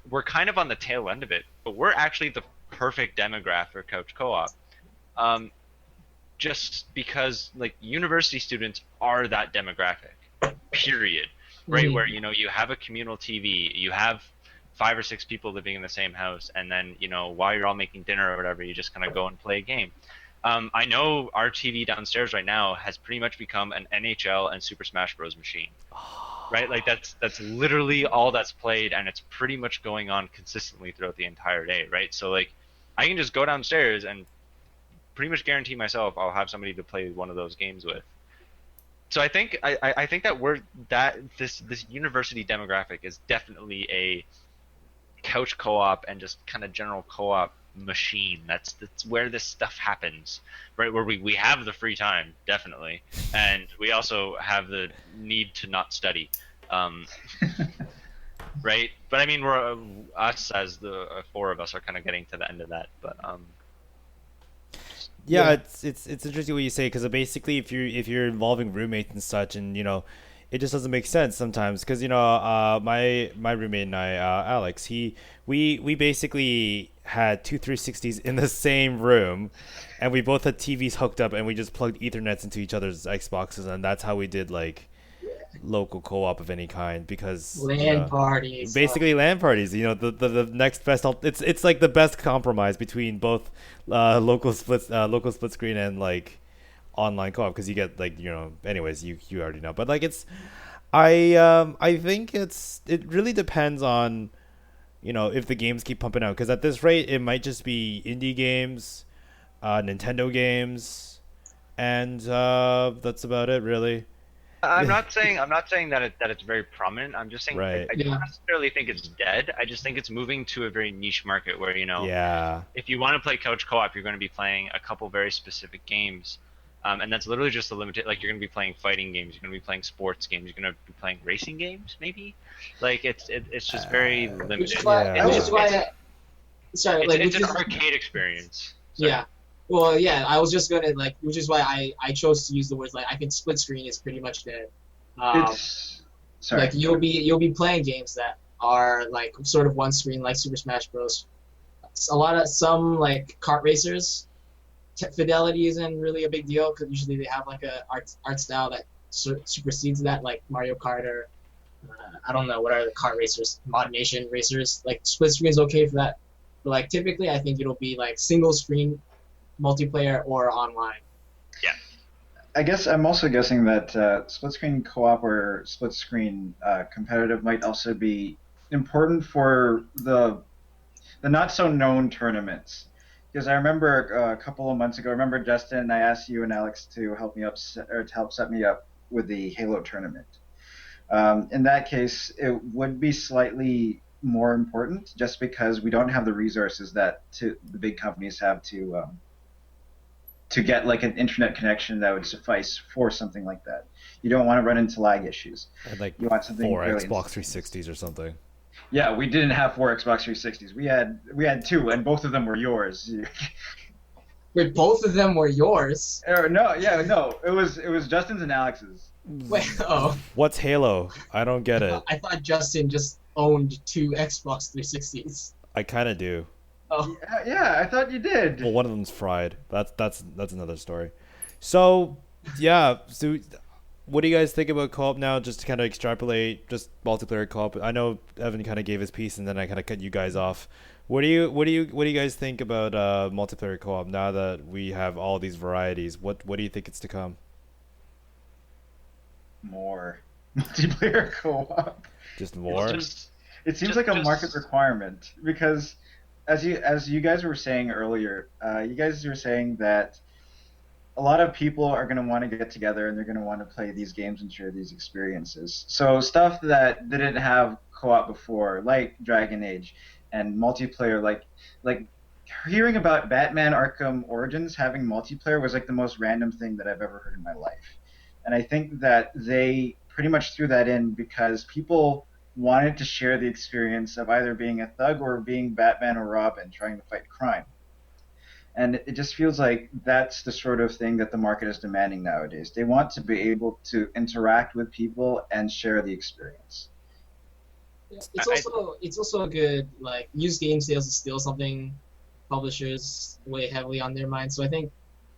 we're kind of on the tail end of it, but we're actually the perfect demographic for couch co-op, just because like university students are that demographic, period. Right, Mhm. where you have a communal TV, you have 5 or 6 people living in the same house, and then while you're all making dinner or whatever, you just kind of go and play a game. I know our TV downstairs right now has pretty much become an NHL and Super Smash Bros. Machine, right? Like that's literally all that's played, and it's pretty much going on consistently throughout the entire day, right? So like, I can just go downstairs and pretty much guarantee myself I'll have somebody to play one of those games with. So I think I think that this university demographic is definitely a couch co-op and just kind of general co-op machine. That's where this stuff happens, right? Where we have the free time, definitely, and we also have the need to not study, right? But I mean, we're us as the 4 of us are kind of getting to the end of that, but Yeah, it's interesting what you say, because basically if you're involving roommates and such, and it just doesn't make sense sometimes, because my roommate and I, Alex, we basically had two 360s in the same room, and we both had TVs hooked up, and we just plugged Ethernets into each other's Xboxes, and that's how we did like local co-op of any kind, because LAN parties. basically LAN parties. The next best. It's like the best compromise between both local split screen and like online co-op, because you get like anyways, you already know, but like I think it really depends on if the games keep pumping out, because at this rate it might just be indie games, Nintendo games, and that's about it really. I'm not saying that it's very prominent. I'm just saying Right. I don't necessarily think it's dead. I just think it's moving to a very niche market where Yeah. if you want to play couch co-op, you're going to be playing a couple very specific games, and that's literally just the limited. Like, you're going to be playing fighting games, you're going to be playing sports games, you're going to be playing racing games, maybe. Like it's just very limited. Which is why, Yeah. which is why sorry, like It's which an is, arcade experience. Sorry. yeah. Well, yeah, I was just gonna like, which is why I chose to use the words like I think split screen is pretty much dead. It's sorry. Like you'll be playing games that are like sort of one screen, like Super Smash Bros. Some like kart racers, fidelity isn't really a big deal because usually they have like a art style that supersedes that, like Mario Kart or I don't know what are the kart racers, Mod Nation racers. Like split screen is okay for that, but like typically I think it'll be like single screen, multiplayer or online. Yeah. I guess I'm also guessing that split screen co-op or split screen competitive might also be important for the not so known tournaments, Because I remember a couple of months ago, I remember Justin, I asked you and Alex to help me up or to help set me up with the Halo tournament. In that case, it would be slightly more important just because we don't have the resources that the big companies have to get like an internet connection that would suffice for something like that. You don't want to run into lag issues. And like You want something 4 really Xbox instantaneous. 360s or something. Yeah, we didn't have 4 Xbox 360s. We had two, and both of them were yours. Wait, both of them were yours? No, yeah, no. It was Justin's and Alex's. Wait, oh. What's Halo? I don't get it. I thought Justin just owned 2 Xbox 360s. I kind of do. Oh. Yeah, I thought you did. Well, one of them's fried. That's another story. So, yeah. So, what do you guys think about co-op now? Just to kind of extrapolate, just multiplayer co-op. I know Evan kind of gave his piece, and then I kind of cut you guys off. What do you guys think about multiplayer co-op now that we have all these varieties? What do you think it's to come? More multiplayer co-op. Just more. It seems like a market requirement because, as you guys were saying earlier, you guys were saying that a lot of people are going to want to get together and they're going to want to play these games and share these experiences. So stuff that didn't have co-op before, like Dragon Age, and multiplayer, like hearing about Batman Arkham Origins having multiplayer was like the most random thing that I've ever heard in my life. And I think that they pretty much threw that in because people wanted to share the experience of either being a thug or being Batman or Robin trying to fight crime. And it just feels like that's the sort of thing that the market is demanding nowadays. They want to be able to interact with people and share the experience. It's also a good, like, used game sales is still something publishers weigh heavily on their mind. So I think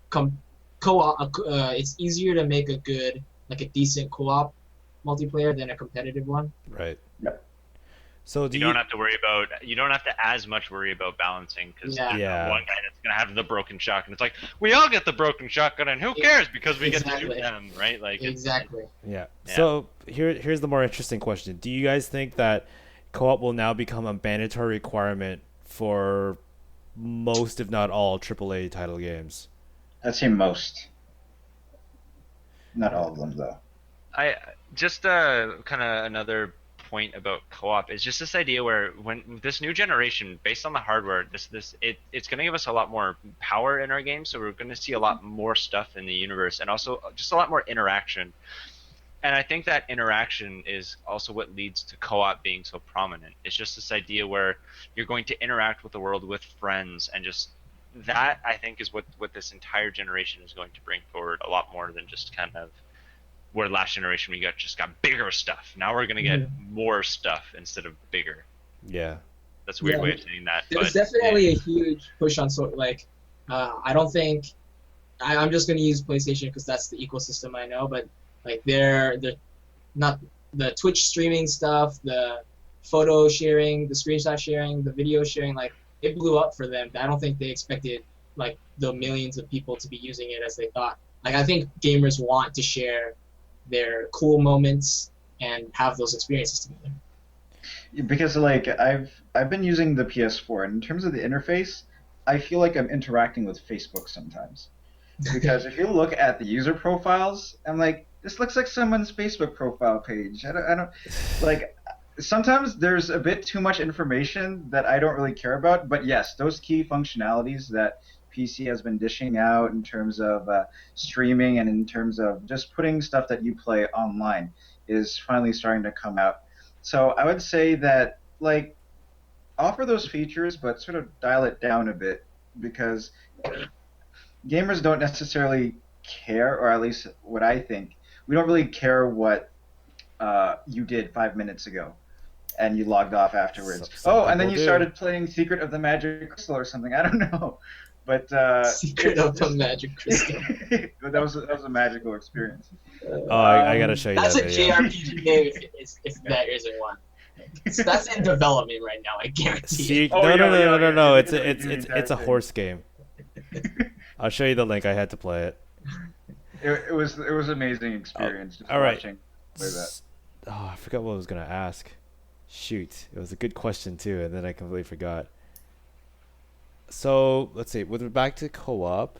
co-op, it's easier to make a decent co-op multiplayer than a competitive one. Right. Yeah. So you don't have to as much worry about balancing because one guy that's gonna have the broken shotgun. It's like we all get the broken shotgun, and who cares because we get to shoot them, right? Like exactly. Yeah. So here's the more interesting question: do you guys think that co-op will now become a mandatory requirement for most, if not all, AAA title games? I'd say most. Not all of them, though. I just kind of another point about co-op is just this idea where when this new generation, based on the hardware, it's going to give us a lot more power in our games, so we're going to see a lot more stuff in the universe and also just a lot more interaction. And I think that interaction is also what leads to co-op being so prominent. It's just this idea where you're going to interact with the world with friends, and just that, I think, is what this entire generation is going to bring forward a lot more than just kind of where last generation we got bigger stuff. Now we're going to get more stuff instead of bigger. Yeah. That's a weird way of saying that. There's definitely a huge push on I don't think I'm just going to use PlayStation because that's the ecosystem I know, but like they're not the Twitch streaming stuff, the photo sharing, the screenshot sharing, the video sharing, like it blew up for them. I don't think they expected like the millions of people to be using it as they thought. Like I think gamers want to share their cool moments and have those experiences together. Because like I've been using the PS4, and in terms of the interface, I feel like I'm interacting with Facebook sometimes. Because if you look at the user profiles, I'm like, this looks like someone's Facebook profile page. I don't like. Sometimes there's a bit too much information that I don't really care about. But yes, those key functionalities that PC has been dishing out in terms of streaming and in terms of just putting stuff that you play online is finally starting to come out. So I would say that like offer those features, but sort of dial it down a bit because gamers don't necessarily care, or at least what I think, we don't really care what you did 5 minutes ago and you logged off afterwards. And then you started playing Secret of the Magic Crystal or something. I don't know. But Secret of the Magic Crystal. that was a magical experience. I gotta show you that's that. That's a JRPG game if there isn't one. That's in development right now, I guarantee. No. It's a horse game. I'll show you the link. I had to play it. It was an amazing experience. Just all right. Watching play that. Oh, I forgot what I was gonna ask. Shoot, it was a good question too, and then I completely forgot. So let's see. With back to co-op.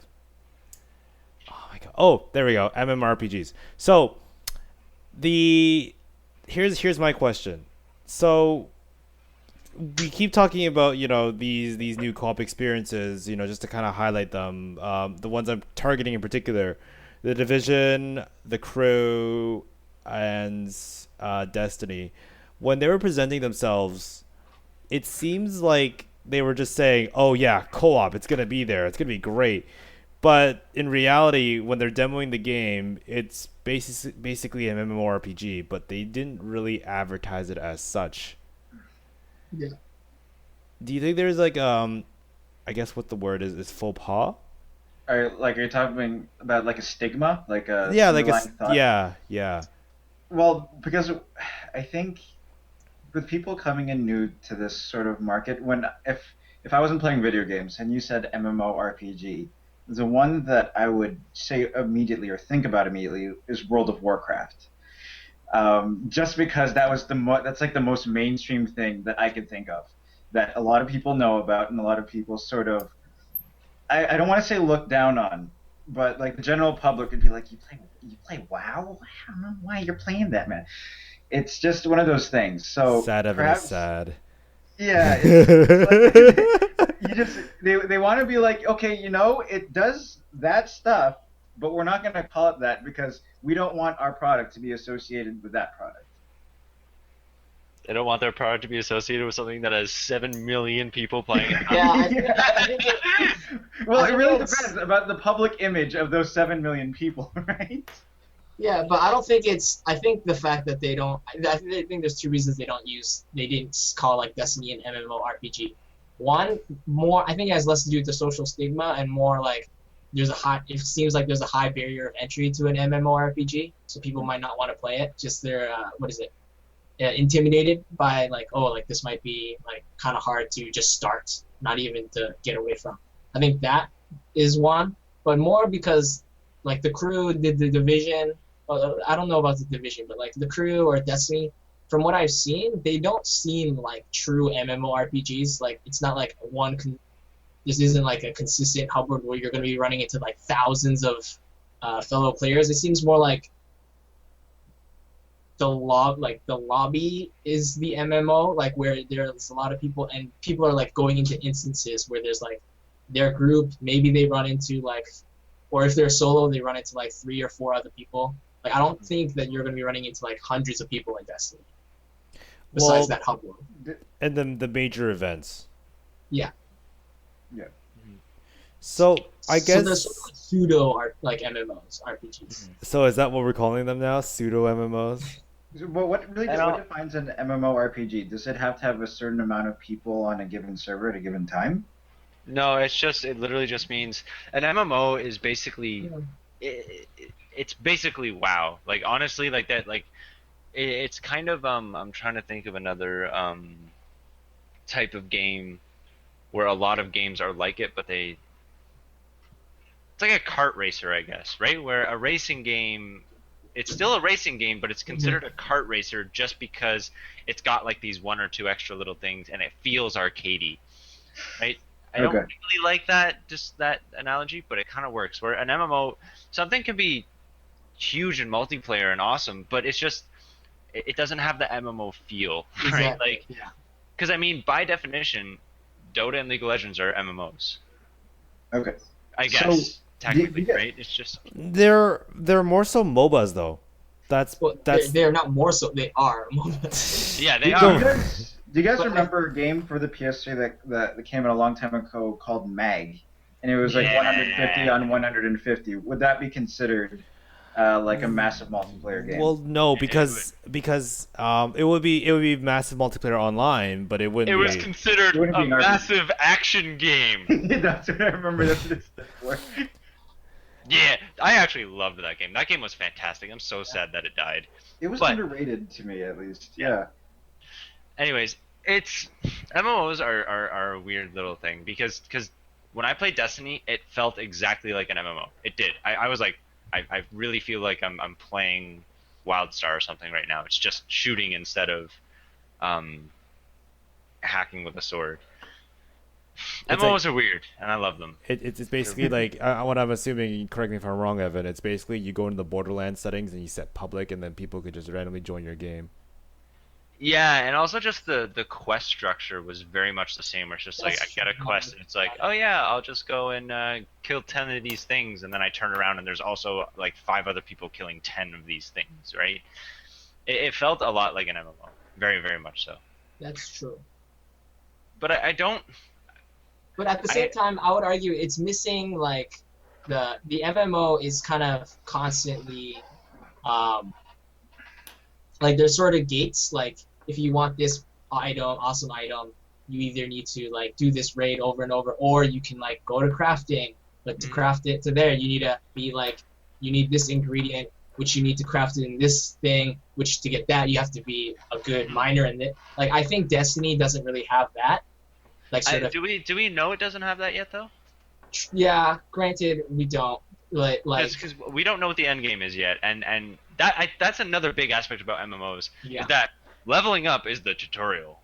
Oh my god. Oh, there we go. MMORPGs. So the here's my question. So we keep talking about these new co-op experiences, just to kind of highlight them. The ones I'm targeting in particular, the Division, the Crew, and Destiny. When they were presenting themselves, it seems like they were just saying, "Oh yeah, co-op, it's gonna be there, it's gonna be great." But in reality, when they're demoing the game, it's basically an MMORPG, but they didn't really advertise it as such. Yeah. Do you think there's like I guess what the word is faux pas? Are you talking about like a stigma, like a Yeah, like underlying thought? yeah. Well, because I think with people coming in new to this sort of market, if I wasn't playing video games and you said MMORPG, the one that I would say immediately or think about immediately is World of Warcraft. Just because that's like the most mainstream thing that I could think of that a lot of people know about and a lot of people sort of I don't want to say look down on, but like the general public would be like, you play WoW? I don't know why you're playing that, man. It's just one of those things. So Sad Evan is perhaps, sad. yeah, it's like, they want to be like, okay, it does that stuff, but we're not going to call it that because we don't want our product to be associated with that product. They don't want their product to be associated with something that has 7 million people playing it. Yeah, I think Well, I it think really it's- depends about the public image of those 7 million people, right? Yeah, but I don't think it's. I think the fact that they don't. I think there's two reasons they didn't call like Destiny an MMORPG. One, more. I think it has less to do with the social stigma and more like it seems like there's a high barrier of entry to an MMORPG, so people might not want to play it. Just they're intimidated by like, oh, like this might be like kind of hard to just start, not even to get away from. I think that is one, but more because like the Crew did the Division. I don't know about the Division, but like the Crew or Destiny, from what I've seen, they don't seem like true MMORPGs. Like it's not like this isn't like a consistent hub world where you're going to be running into like thousands of fellow players. It seems more like the lobby is the MMO, like where there's a lot of people and people are like going into instances where there's like their group, maybe they run into like, or if they're solo, they run into like 3 or 4 other people. Like I don't think that you're going to be running into like hundreds of people in Destiny. Besides that hub world. And then the major events. Yeah. Yeah. So I guess. So there's sort of pseudo like MMOs, RPGs. So is that what we're calling them now? Pseudo MMOs? Well, what defines an MMORPG? Does it have to have a certain amount of people on a given server at a given time? No, it literally just means an MMO is basically it's basically WoW. Like honestly, like that, like it's kind of I'm trying to think of another type of game where a lot of games are like it, but it's like a kart racer, I guess, right? Where a racing game, it's still a racing game, but it's considered a kart racer just because it's got like these 1 or 2 extra little things and it feels arcadey, right? I don't really like that analogy, but it kind of works. Where an MMO, something can be huge in multiplayer and awesome, but it's just it doesn't have the MMO feel, right? Exactly. Like, because I mean, by definition, Dota and League of Legends are MMOs. Okay. I guess So, technically, right? It's just They're more so MOBAs though. That's they're not more so. They are. yeah, they Do are. you guys remember a game for the PS3 that came out a long time ago called Mag? And it was like 150 on 150. Would that be considered like a massive multiplayer game? Well, no, because it would be massive multiplayer online, but it wouldn't. It was be... considered It wouldn't be a an RPG. massive action game. That's what I remember. That's what it stood for. Yeah, I actually loved that game. That game was fantastic. I'm so sad that it died. It was But- underrated to me, at least. Yeah. Anyways, it's MMOs are a weird little thing because when I played Destiny, it felt exactly like an MMO. It did. I was like, I really feel like I'm playing WildStar or something right now. It's just shooting instead of hacking with a sword. MMOs are weird, and I love them. It's basically like what I'm assuming. Correct me if I'm wrong, Evan. It's basically you go into the Borderlands settings and you set public, and then people could just randomly join your game. Yeah, and also just the quest structure was very much the same. Where it's just like I get a quest, and it's like, oh yeah, I'll just go and kill 10 of these things, and then I turn around and there's also like 5 other people killing 10 of these things, right? It felt a lot like an MMO, very very much so. That's true. But I don't. But at the same time, I would argue it's missing like the MMO is kind of constantly like there's sort of gates. Like if you want this awesome item, you either need to like do this raid over and over, or you can like go to crafting. But to craft it to there, you need to be like you need this ingredient, which you need to craft it in this thing. Which to get that, you have to be a good miner in it. Like I think Destiny doesn't really have that. Like sort of. Do we know it doesn't have that yet though? Yeah, granted, we don't. Like because we don't know what the end game is yet, and that's another big aspect about MMOs is that leveling up is the tutorial,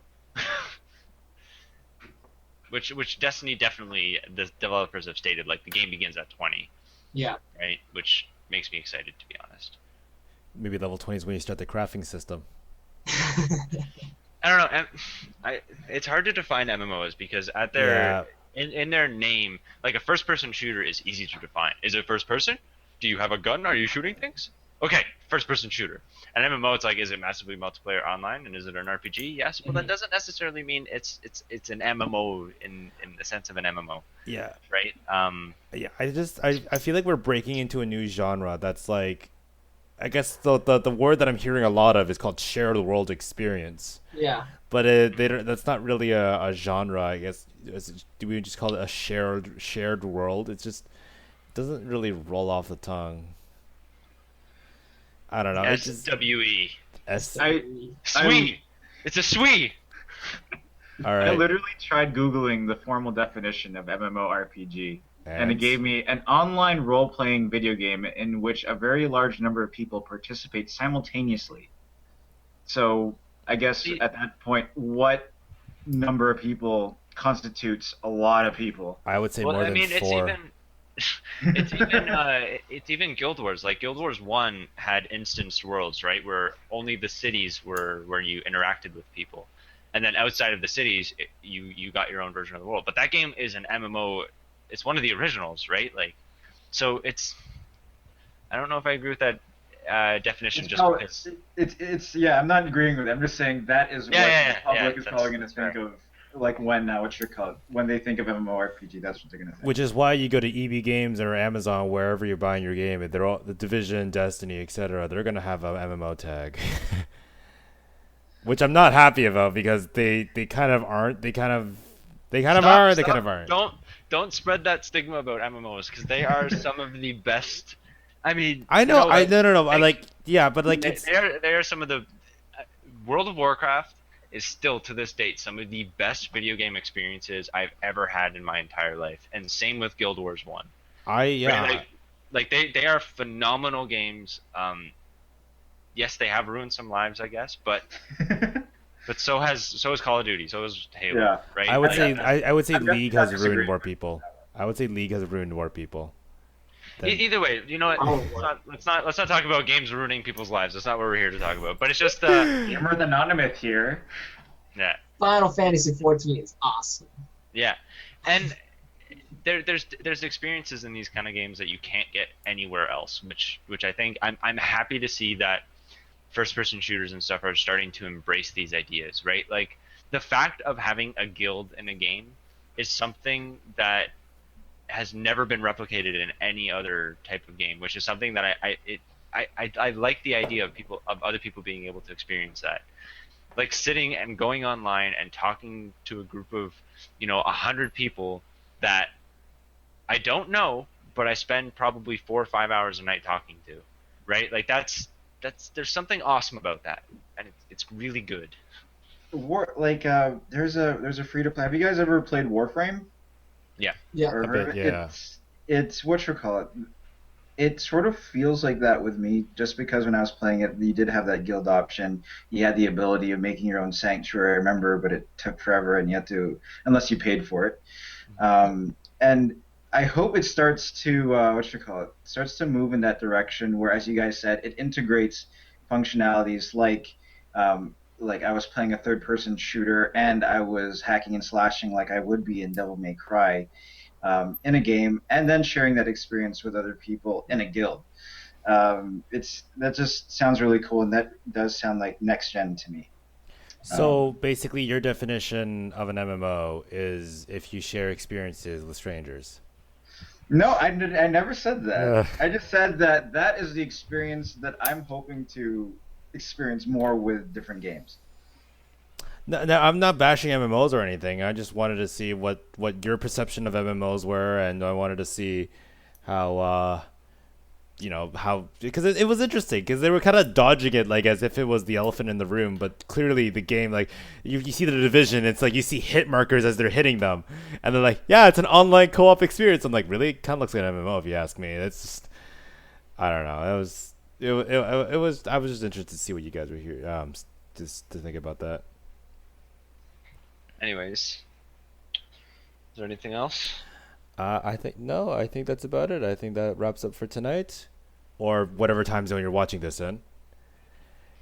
which Destiny definitely the developers have stated like the game begins at 20. Yeah. Right, which makes me excited to be honest. Maybe level 20 is when you start the crafting system. I don't know. It's hard to define MMOs because at their in their name, like a first-person shooter is easy to define. Is it first person? Do you have a gun? Are you shooting things? Okay, first-person shooter. An MMO, it's like, is it massively multiplayer online and is it an RPG? Yes. Well, that doesn't necessarily mean it's an MMO in the sense of an MMO. Yeah. Right. Yeah. I feel like we're breaking into a new genre that's like. I guess the word that I'm hearing a lot of is called shared world experience. Yeah. But that's not really a genre, I guess. Do we just call it a shared world? It doesn't really roll off the tongue. I don't know. SWE. SWE. It's a SWE. All right. I literally tried Googling the formal definition of MMORPG. And it gave me an online role-playing video game in which a very large number of people participate simultaneously. So I guess at that point, what number of people constitutes a lot of people? I would say more than 4. It's even Guild Wars. Like Guild Wars 1 had instanced worlds, right, where only the cities were where you interacted with people, and then outside of the cities, you got your own version of the world. But that game is an MMO. It's one of the originals, right? Like, so it's. I don't know if I agree with that definition. It's I'm not agreeing with it. I'm just saying that is what the public is probably going to think of. Like when they think of MMORPG, that's what they're gonna think. Which is why you go to EB Games or Amazon, wherever you're buying your game. They're all the Division, Destiny, etc. They're gonna have a MMO tag, which I'm not happy about because they kind of aren't. They kind of are. They kind of aren't. Don't spread that stigma about MMOs because they are some of the best. I mean, I know. No. Like, they are some of the World of Warcraft is still to this date some of the best video game experiences I've ever had in my entire life, and same with Guild Wars 1. Right? Like they are phenomenal games. Yes, they have ruined some lives, I guess, but so has Call of Duty, so has Halo. Yeah. Right? I would say League has ruined more people. Either way, you know what? Let's not talk about games ruining people's lives. That's not what we're here to talk about. But it's just Gamer the Anonymous here. Yeah. Final Fantasy 14 is awesome. Yeah, and there's experiences in these kind of games that you can't get anywhere else, which I think I'm happy to see that first-person shooters and stuff are starting to embrace these ideas, right? Like the fact of having a guild in a game is something that has never been replicated in any other type of game, which is something that I like the idea of other people being able to experience that, like sitting and going online and talking to a group of 100 people that I don't know, but I spend probably 4 or 5 hours a night talking to, right? Like that's there's something awesome about that, and it's really good. There's a free to play. Have you guys ever played Warframe? Yeah. Yeah. A bit, yeah. It's what you call it. It sort of feels like that with me, just because when I was playing it, you did have that guild option. You had the ability of making your own sanctuary, I remember, but it took forever, and you had to, unless you paid for it. And I hope it starts to starts to move in that direction, where, as you guys said, it integrates functionalities like I was playing a third-person shooter and I was hacking and slashing like I would be in Devil May Cry in a game, and then sharing that experience with other people in a guild. That just sounds really cool, and that does sound like next gen to me. So basically, your definition of an MMO is if you share experiences with strangers. No, I never said that. I just said that that is the experience that I'm hoping to experience more with different games. No, I'm not bashing MMOs or anything. I just wanted to see what your perception of MMOs were, and I wanted to see how because it was interesting because they were kind of dodging it like as if it was the elephant in the room, but clearly the game, like you see the division, it's like you see hit markers as they're hitting them, and they're like, yeah, it's an online co-op experience. I'm like, really? It kind of looks like an MMO if you ask me. It's just, I don't know. It was I was just interested to see what you guys were here just to think about that. Anyways, is there anything else? I think that's about it. I think that wraps up for tonight, or whatever time zone you're watching this in.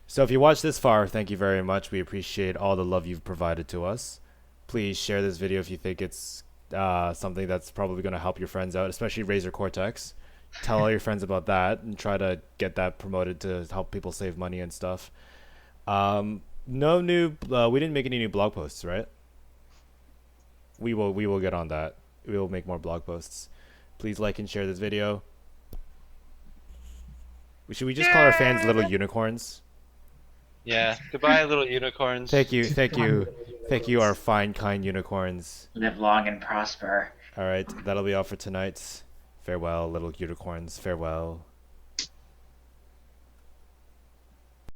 So if you watched this far, thank you very much. We appreciate all the love you've provided to us. Please share this video if you think it's something that's probably going to help your friends out, especially Razer Cortex. Tell all your friends about that and try to get that promoted to help people save money and stuff. We didn't make any new blog posts, right? We will get on that. We will make more blog posts. Please like and share this video. Should we just call our fans little unicorns? Yeah. Goodbye, little unicorns. Thank you, our fine, kind unicorns. Live long and prosper. All right, that'll be all for tonight. Farewell, little unicorns. Farewell.